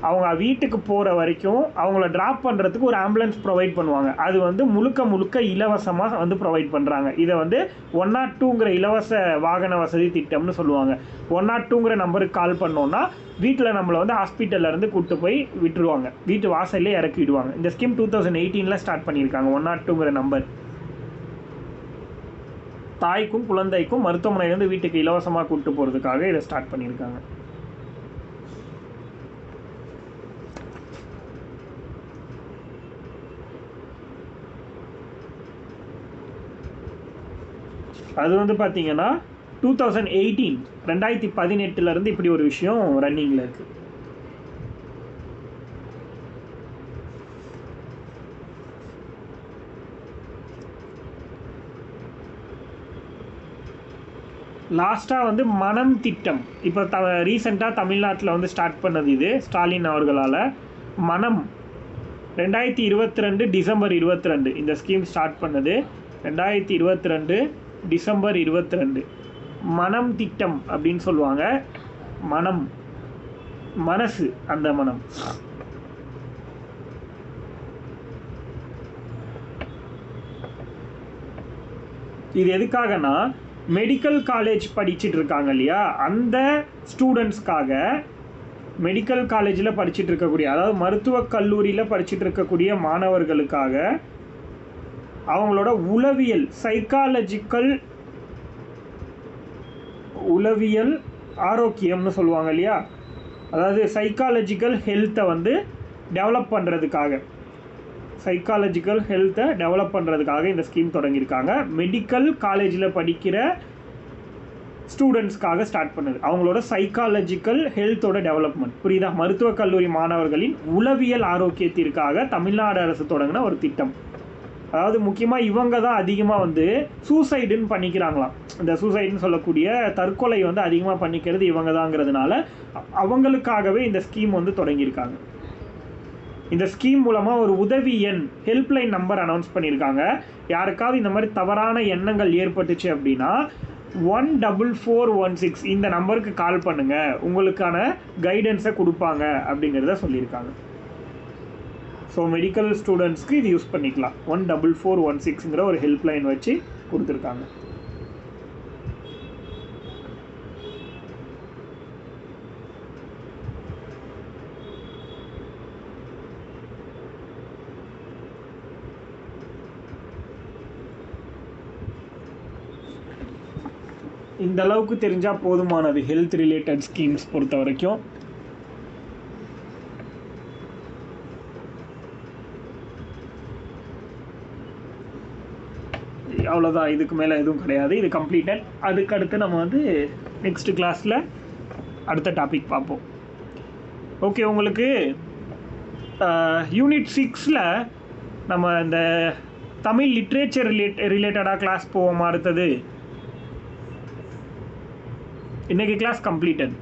அவங்க வீட்டுக்கு போகிற வரைக்கும் அவங்கள ட்ராப் பண்ணுறதுக்கு ஒரு ஆம்புலன்ஸ் ப்ரொவைட் பண்ணுவாங்க. அது வந்து முழுக்க இலவசமாக வந்து ப்ரொவைட் பண்ணுறாங்க. இதை வந்து 102ங்கிற இலவச வாகன வசதி திட்டம்னு சொல்லுவாங்க. 102ங்கிற நம்பருக்கு கால் பண்ணோன்னா வீட்டில் நம்மளை வந்து ஹாஸ்பிட்டல்லேருந்து கூப்பிட்டு போய் விட்டுருவாங்க, வீட்டு வாசல்லே இறக்கி விடுவாங்க. இந்த ஸ்கீம் 2018 ஸ்டார்ட் பண்ணியிருக்காங்க. 102ங்கிற நம்பர் தாய்க்கும் குழந்தைக்கும் மருத்துவமனையிலேருந்து வீட்டுக்கு இலவசமாக கூப்பிட்டு போகிறதுக்காக இதை ஸ்டார்ட் பண்ணியிருக்காங்க. அது வந்து பார்த்தீங்கன்னா 2018 இப்படி ஒரு விஷயம் ரன்னிங்கில் இருக்குது. லாஸ்ட்டாக வந்து மனம் திட்டம், இப்போ ரீசெண்டாக தமிழ்நாட்டில் வந்து ஸ்டார்ட் பண்ணது இது ஸ்டாலின் அவர்களால். மனம் 2022 டிசம்பர் 22 இந்த ஸ்கீம் ஸ்டார்ட் பண்ணது. 2022 டிசம்பர் 22 மனம் திட்டம் அப்படின்னு சொல்லுவாங்க. மனம், மனசு, அந்த மனம். இது எதுக்காகனா, மெடிக்கல் காலேஜ் படிச்சுட்டு இருக்காங்க இல்லையா, அந்த ஸ்டூடெண்ட்ஸ்க்காக, மெடிக்கல் காலேஜில் படிச்சுட்டு இருக்கக்கூடிய, அதாவது மருத்துவக் கல்லூரியில் படிச்சுட்டு இருக்கக்கூடிய மாணவர்களுக்காக அவங்களோட உளவியல் உளவியல் ஆரோக்கியம்னு சொல்லுவாங்க இல்லையா, அதாவது சைக்காலஜிக்கல் ஹெல்த்தை வந்து டெவலப் பண்ணுறதுக்காக இந்த ஸ்கீம் தொடங்கியிருக்காங்க. மெடிக்கல் காலேஜில் படிக்கிற ஸ்டூடெண்ட்ஸ்க்காக ஸ்டார்ட் பண்ணுது. அவங்களோட சைக்காலஜிக்கல் ஹெல்த்தோட டெவலப்மெண்ட், புரியுதா? மருத்துவக் கல்லூரி மாணவர்களின் உளவியல் ஆரோக்கியத்திற்காக தமிழ்நாடு அரசு தொடங்கின ஒரு திட்டம். அதாவது முக்கியமாக இவங்க தான் அதிகமாக வந்து சூசைடுன்னு பண்ணிக்கிறாங்களாம். இந்த சூசைடுன்னு சொல்லக்கூடிய தற்கொலை வந்து அதிகமாக பண்ணிக்கிறது இவங்க தாங்கிறதுனால அவங்களுக்காகவே இந்த ஸ்கீம் வந்து தொடங்கியிருக்காங்க. இந்த ஸ்கீம் மூலமாக ஒரு உதவி எண், ஹெல்ப்லைன் நம்பர் அனௌன்ஸ் பண்ணியிருக்காங்க. யாருக்காவது இந்த மாதிரி தவறான எண்ணங்கள் ஏற்பட்டுச்சு அப்படின்னா 14416 இந்த நம்பருக்கு கால் பண்ணுங்கள், உங்களுக்கான கைடன்ஸை கொடுப்பாங்க அப்படிங்கிறத சொல்லியிருக்காங்க. ஸோ மெடிக்கல் ஸ்டூடெண்ட்ஸ்க்கு இது யூஸ் பண்ணிக்கலாம். 14416ங்கிற ஒரு ஹெல்ப்லைன் வச்சு கொடுத்துருக்காங்க. இந்த அளவுக்கு தெரிஞ்சால் போதுமானது ஹெல்த் ரிலேட்டட் ஸ்கீம்ஸ் பொறுத்த வரைக்கும். அவ்வளோதான், இதுக்கு மேலே எதுவும் கிடையாது, இது கம்ப்ளீட்டட். அதுக்கடுத்து நம்ம வந்து நெக்ஸ்ட் கிளாஸில் அடுத்த டாபிக் பார்ப்போம். ஓகே, உங்களுக்கு யூனிட் 6ல் நம்ம இந்த தமிழ் லிட்ரேச்சர் ரிலேட்டடாக கிளாஸ் போவோமா அடுத்தது? இன்றைக்கி கிளாஸ் கம்ப்ளீட்டட்.